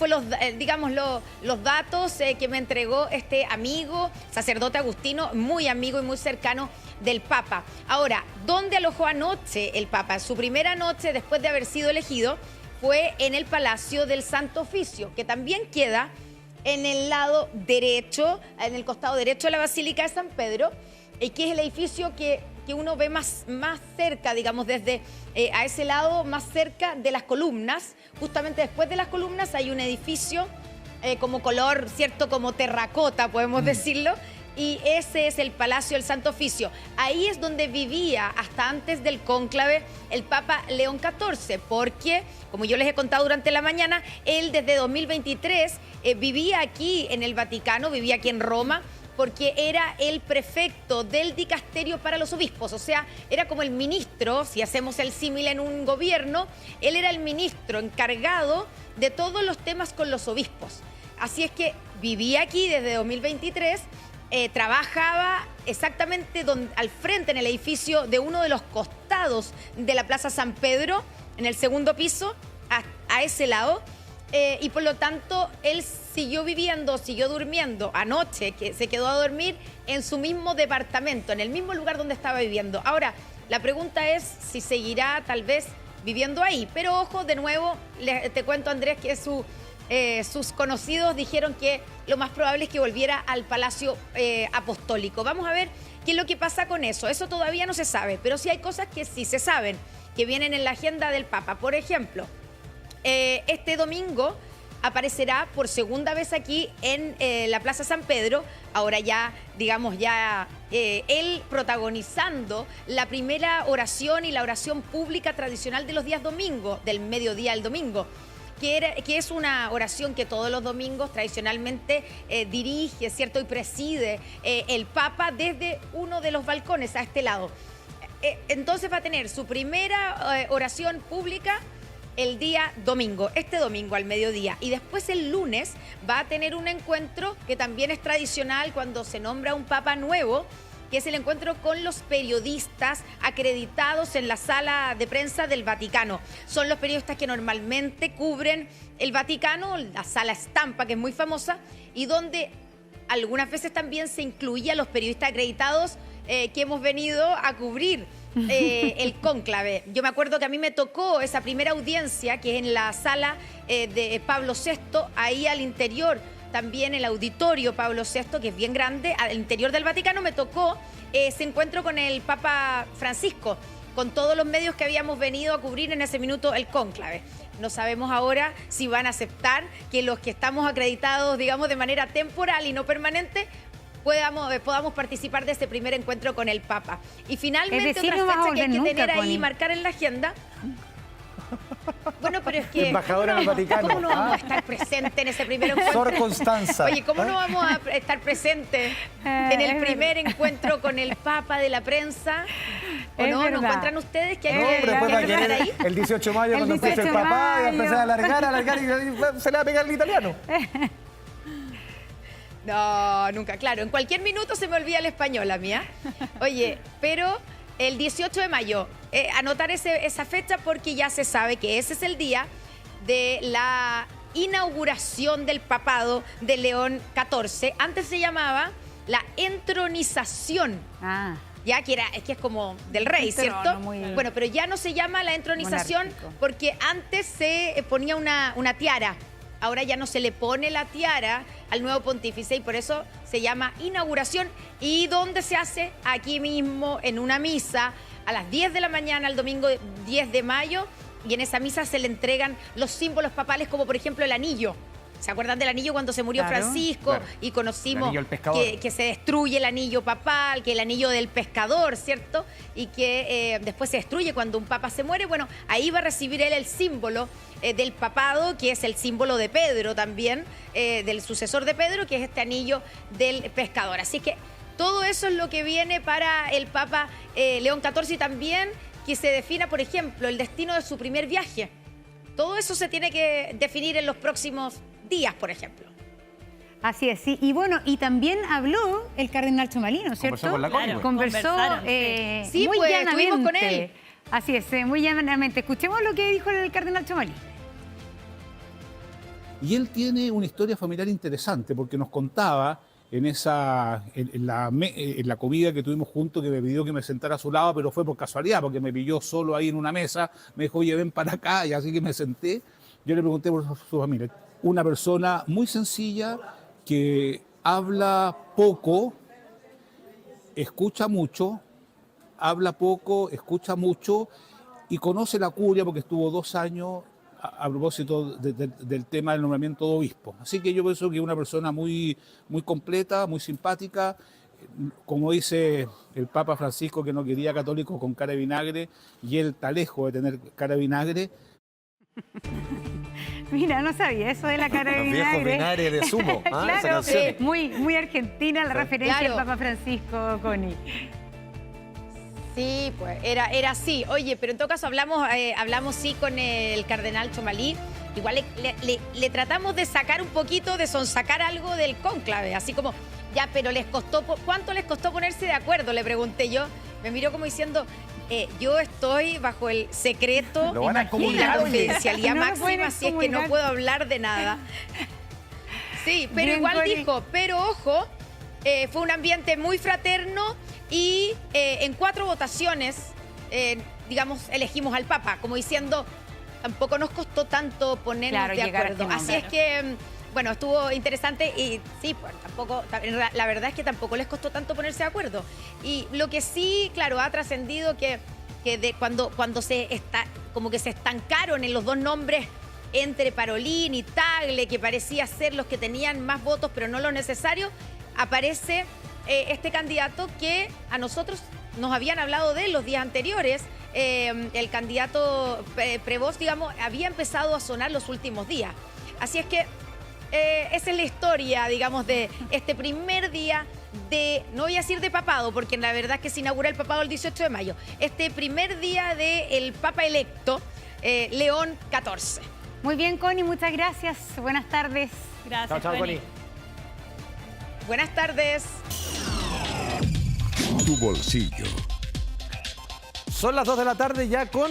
los datos que me entregó este amigo, sacerdote agustino, muy amigo y muy cercano del Papa. Ahora, ¿dónde alojó anoche el Papa? Su primera noche después de haber sido elegido fue en el Palacio del Santo Oficio, que también queda en el lado derecho, en el costado derecho de la Basílica de San Pedro, que es el edificio que uno ve más cerca, digamos, desde a ese lado, más cerca de las columnas. Justamente después de las columnas hay un edificio como color, ¿cierto? Como terracota, podemos decirlo. Y ese es el Palacio del Santo Oficio. Ahí es donde vivía hasta antes del cónclave el Papa León XIV, porque, como yo les he contado durante la mañana, él desde 2023 vivía aquí en el Vaticano, vivía aquí en Roma, porque era el prefecto del dicasterio para los obispos, o sea, era como el ministro, si hacemos el símil en un gobierno, él era el ministro encargado de todos los temas con los obispos. Así es que vivía aquí desde 2023, trabajaba exactamente al frente en el edificio de uno de los costados de la Plaza San Pedro, en el segundo piso, a ese lado, y por lo tanto él siguió durmiendo anoche, que se quedó a dormir en su mismo departamento, en el mismo lugar donde estaba viviendo. Ahora, la pregunta es si seguirá tal vez viviendo ahí, pero ojo, de nuevo, te cuento, Andrés, que sus conocidos dijeron que lo más probable es que volviera al Palacio Apostólico. Vamos a ver qué es lo que pasa con eso. Eso todavía no se sabe, pero sí hay cosas que sí se saben. que vienen en la agenda del Papa. Por ejemplo, este domingo aparecerá por segunda vez aquí en la Plaza San Pedro, ahora ya, digamos, él protagonizando la primera oración y la oración pública tradicional de los días domingos, del mediodía al domingo. Que es una oración que todos los domingos tradicionalmente dirige, ¿cierto? Y preside el Papa desde uno de los balcones a este lado. Entonces va a tener su primera oración pública el día domingo, este domingo al mediodía. Y después el lunes va a tener un encuentro que también es tradicional cuando se nombra un Papa nuevo, que es el encuentro con los periodistas acreditados en la sala de prensa del Vaticano. Son los periodistas que normalmente cubren el Vaticano, la sala Estampa, que es muy famosa, y donde algunas veces también se incluye a los periodistas acreditados que hemos venido a cubrir el cónclave. Yo me acuerdo que a mí me tocó esa primera audiencia, que es en la sala de Pablo VI, ahí al interior, también el auditorio Pablo VI, que es bien grande, al interior del Vaticano, me tocó ese encuentro con el Papa Francisco, con todos los medios que habíamos venido a cubrir en ese minuto el cónclave. No sabemos ahora si van a aceptar que los que estamos acreditados, digamos, de manera temporal y no permanente, podamos participar de ese primer encuentro con el Papa. Y finalmente, es decir, otra fecha que hay que tener ahí y Connie, marcar en la agenda. Bueno, pero es que... Embajadora del Vaticano. ¿Cómo no vamos a estar presentes en ese primer encuentro? Sor Constanza. Oye, ¿cómo no vamos a estar presentes en el primer encuentro con el Papa de la prensa? ¿O Es no? verdad. ¿No encuentran ustedes que hay No, que pero después va a estar querer ahí? el 18 de mayo cuando empiece el papá y va a empezar a alargar y se le va a pegar el italiano. No, nunca, claro. En cualquier minuto se me olvida el español, la mía. Oye, pero el 18 de mayo, anotar esa fecha porque ya se sabe que ese es el día de la inauguración del papado de León XIV. Antes se llamaba la entronización. Ya que es como del rey, ¿cierto? Bueno, pero ya no se llama la entronización porque antes se ponía una tiara. Ahora ya no se le pone la tiara al nuevo pontífice y por eso se llama inauguración. ¿Y dónde se hace? Aquí mismo, en una misa, a las 10 de la mañana, el domingo 10 de mayo. Y en esa misa se le entregan los símbolos papales, como por ejemplo el anillo. ¿Se acuerdan del anillo cuando se murió Francisco? Claro. Y conocimos que se destruye el anillo papal, que el anillo del pescador, ¿cierto? Y que después se destruye cuando un papa se muere. Bueno, ahí va a recibir él el símbolo del papado, que es el símbolo de Pedro también, del sucesor de Pedro, que es este anillo del pescador. Así que todo eso es lo que viene para el Papa León XIV y también que se defina, por ejemplo, el destino de su primer viaje. Todo eso se tiene que definir en los próximos días, por ejemplo. Así es, sí. Y bueno, y también habló el cardenal Chomalino, ¿cierto? Conversó con la Connie. Conversó sí, muy pues, llanamente. estuvimos con él. Así es, muy llanamente. Escuchemos lo que dijo el cardenal Chomalino. Y él tiene una historia familiar interesante porque nos contaba en la comida que tuvimos juntos, que me pidió que me sentara a su lado, pero fue por casualidad, porque me pilló solo ahí en una mesa, me dijo, oye, ven para acá, y así que me senté. Yo le pregunté por su familia. Una persona muy sencilla, que habla poco, escucha mucho, habla poco, escucha mucho, y conoce la curia porque estuvo 2 años a propósito del tema del nombramiento de obispo. Así que yo pienso que es una persona muy, muy completa, muy simpática. Como dice el Papa Francisco, que no quería católicos con cara de vinagre, y él está lejos de tener cara de vinagre. Mira, no sabía eso de la cara de Los vinagre. viejos vinagre de zumo. Claro, muy argentina la referencia del Papa Francisco, Connie. Sí, pues era así. Oye, pero en todo caso hablamos sí con el cardenal Chomalí. Igual le tratamos de sacar un poquito, de sonsacar algo del cónclave, así como, ya, pero ¿cuánto les costó ponerse de acuerdo? Le pregunté yo. Me miró como diciendo, yo estoy bajo el secreto y la confidencialidad máxima, así es que no puedo hablar de nada. Sí, pero bien, igual dijo, pero ojo, fue un ambiente muy fraterno y en 4 votaciones, digamos, elegimos al Papa, como diciendo, tampoco nos costó tanto ponernos de acuerdo. Así es que, bueno, estuvo interesante y sí, pues tampoco, la verdad es que tampoco les costó tanto ponerse de acuerdo. Y lo que sí, claro, ha trascendido que cuando como que se estancaron en los dos nombres entre Parolin y Tagle, que parecía ser los que tenían más votos, pero no lo necesario, aparece este candidato que a nosotros nos habían hablado de él los días anteriores. El candidato Prevost, digamos, había empezado a sonar los últimos días. Así es que esa es la historia, digamos, de este primer día no voy a decir de papado, porque la verdad es que se inaugura el papado el 18 de mayo. Este primer día del Papa electo, León XIV. Muy bien, Connie, muchas gracias. Buenas tardes. Gracias, chao, Connie. Buenas tardes. Tu bolsillo. Son las 2 de la tarde ya con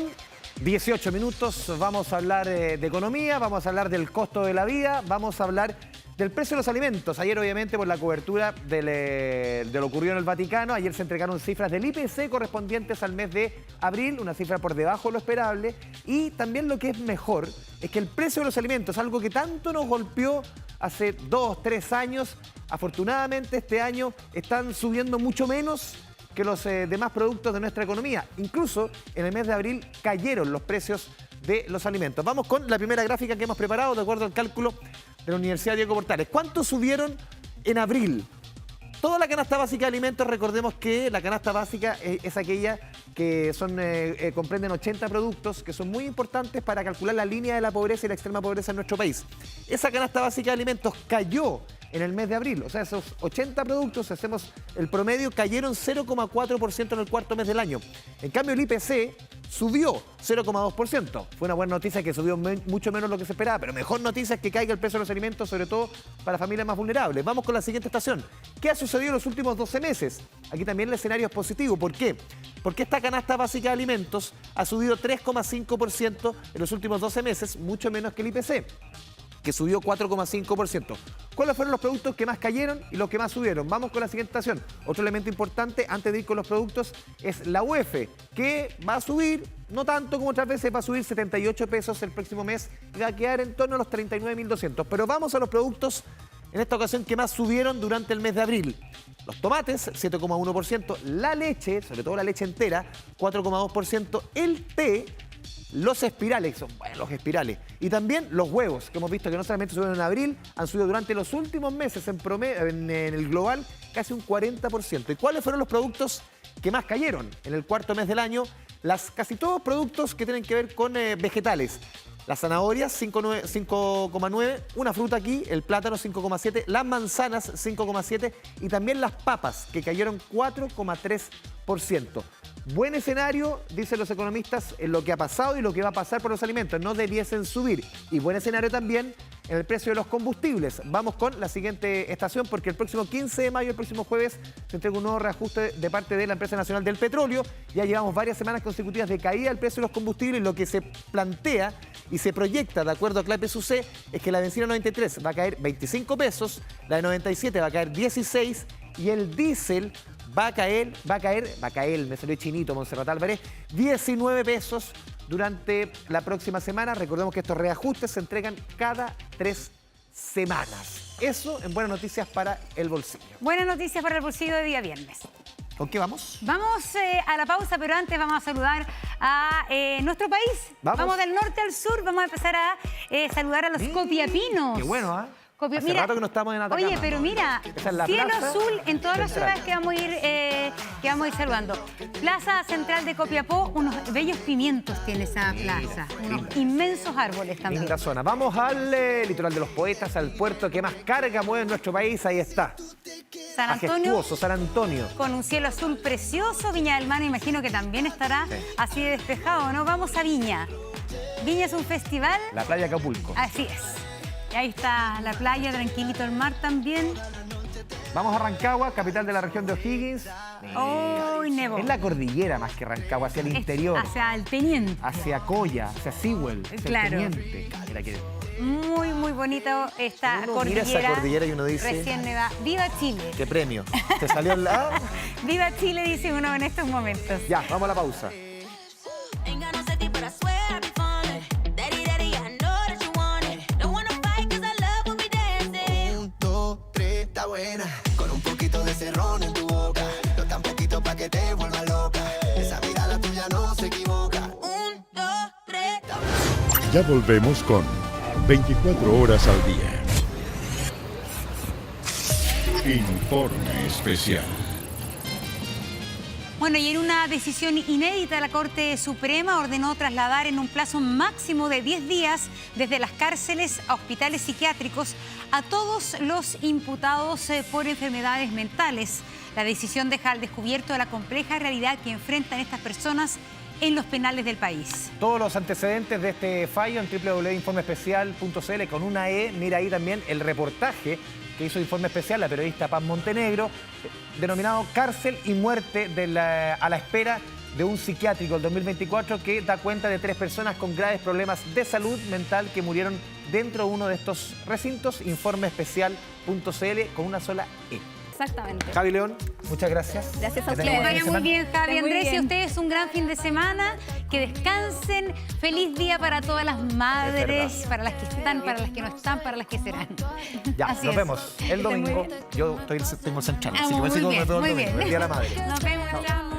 18 minutos. Vamos a hablar de economía, vamos a hablar del costo de la vida, vamos a hablar del precio de los alimentos. Ayer, obviamente, por la cobertura de lo ocurrido en el Vaticano, ayer se entregaron cifras del IPC correspondientes al mes de abril, una cifra por debajo de lo esperable. Y también lo que es mejor es que el precio de los alimentos, algo que tanto nos golpeó hace 2, 3 años, afortunadamente este año están subiendo mucho menos que los demás productos de nuestra economía. Incluso en el mes de abril cayeron los precios de los alimentos. Vamos con la primera gráfica que hemos preparado de acuerdo al cálculo de la Universidad Diego Portales. ¿Cuánto subieron en abril? Toda la canasta básica de alimentos, recordemos que la canasta básica es aquella que comprenden 80 productos que son muy importantes para calcular la línea de la pobreza y la extrema pobreza en nuestro país. Esa canasta básica de alimentos cayó en el mes de abril. O sea, esos 80 productos, si hacemos el promedio, cayeron 0,4% en el cuarto mes del año. En cambio, el IPC subió 0,2%. Fue una buena noticia que subió mucho menos de lo que se esperaba, pero mejor noticia es que caiga el precio de los alimentos, sobre todo para familias más vulnerables. Vamos con la siguiente estación. ¿Qué ha sucedido en los últimos 12 meses? Aquí también el escenario es positivo. ¿Por qué? Porque esta canasta básica de alimentos ha subido 3,5% en los últimos 12 meses, mucho menos que el IPC, que subió 4,5%. ¿Cuáles fueron los productos que más cayeron y los que más subieron? Vamos con la siguiente estación. Otro elemento importante antes de ir con los productos es la UF, que va a subir, no tanto como otras veces, va a subir 78 pesos el próximo mes y va a quedar en torno a los 39.200. Pero vamos a los productos en esta ocasión que más subieron durante el mes de abril. Los tomates, 7,1%. La leche, sobre todo la leche entera, 4,2%. El té, los espirales, son buenos los espirales. Y también los huevos, que hemos visto que no solamente subieron en abril, han subido durante los últimos meses en promedio, en el global, casi un 40%. ¿Y cuáles fueron los productos que más cayeron en el cuarto mes del año? Casi todos productos que tienen que ver con vegetales. Las zanahorias, 5,9%, una fruta aquí, el plátano, 5,7%, las manzanas, 5,7%, y también las papas, que cayeron 4,3%. Buen escenario, dicen los economistas, en lo que ha pasado y lo que va a pasar por los alimentos. No debiesen subir. Y buen escenario también en el precio de los combustibles. Vamos con la siguiente estación, porque el próximo 15 de mayo, el próximo jueves, se entrega un nuevo reajuste de parte de la Empresa Nacional del Petróleo. Ya llevamos varias semanas consecutivas de caída del precio de los combustibles. Lo que se plantea y se proyecta, de acuerdo a CLAPES-UC, es que la benzina 93 va a caer 25 pesos, la de 97 va a caer 16 y el diésel va a caer, me salió chinito, Monserrat Álvarez, 19 pesos durante la próxima semana. Recordemos que estos reajustes se entregan cada 3 semanas. Eso en buenas noticias para el bolsillo. Buenas noticias para el bolsillo de día viernes. ¿Con qué vamos? Vamos a la pausa, pero antes vamos a saludar a nuestro país. Vamos del norte al sur, vamos a empezar a saludar a los copiapinos. Qué bueno, ¿eh? Hace rato que no estamos en Atacama. Oye, pero mira, cielo azul en todas las ciudades que vamos a ir saludando. Plaza Central de Copiapó, unos bellos pimientos tiene esa plaza. Unos inmensos árboles también. Linda zona. Vamos al litoral de los poetas, al puerto que más carga mueve en nuestro país. Ahí está. San Antonio. Majestuoso, San Antonio. Con un cielo azul precioso. Viña del Mar, imagino que también estará así de despejado, ¿no? Vamos a Viña. Viña es un festival. La playa Acapulco. Así es. Y ahí está la playa, tranquilito el mar también. Vamos a Rancagua, capital de la región de O'Higgins. ¡Oh, Nebo! Es la cordillera más que Rancagua, hacia el interior. Hacia el Teniente. Hacia Coya, hacia Sewell, hacia claro. el Teniente. Mira que... Muy, muy bonito esta cordillera. Mira esa cordillera y uno dice... Recién nevada. ¡Viva Chile! ¡Qué premio! ¿Te salió el lado? ¡Viva Chile! Dice uno en estos momentos. Ya, vamos a la pausa. Buena, con un poquito de cerrón en tu boca, no tan poquito pa' que te vuelva loca. Esa mirada tuya no se Ya volvemos con 24 horas al día. Informe especial. Bueno, y en una decisión inédita, la Corte Suprema ordenó trasladar en un plazo máximo de 10 días desde las cárceles a hospitales psiquiátricos a todos los imputados por enfermedades mentales. La decisión deja al descubierto la compleja realidad que enfrentan estas personas en los penales del país. Todos los antecedentes de este fallo en www.informeespecial.cl con una E. Mira ahí también el reportaje que hizo Informe Especial la periodista Paz Montenegro, denominado Cárcel y muerte a la espera de un psiquiátrico el 2024, que da cuenta de 3 personas con graves problemas de salud mental que murieron dentro de uno de estos recintos. Informeespecial.cl con una sola E. Exactamente. Javi León, muchas gracias. Gracias a Que ustedes. vaya muy bien, Javi, Muy Andrés, y bien. ustedes un gran fin de semana, que descansen. Feliz día para todas las madres, para las que están, para las que no están, para las que serán. Ya, Así nos es. vemos el domingo. Yo tengo el central, así que me sigo muy bien, todo el muy domingo, bien. el Día de la Madre. Nos vemos, chao.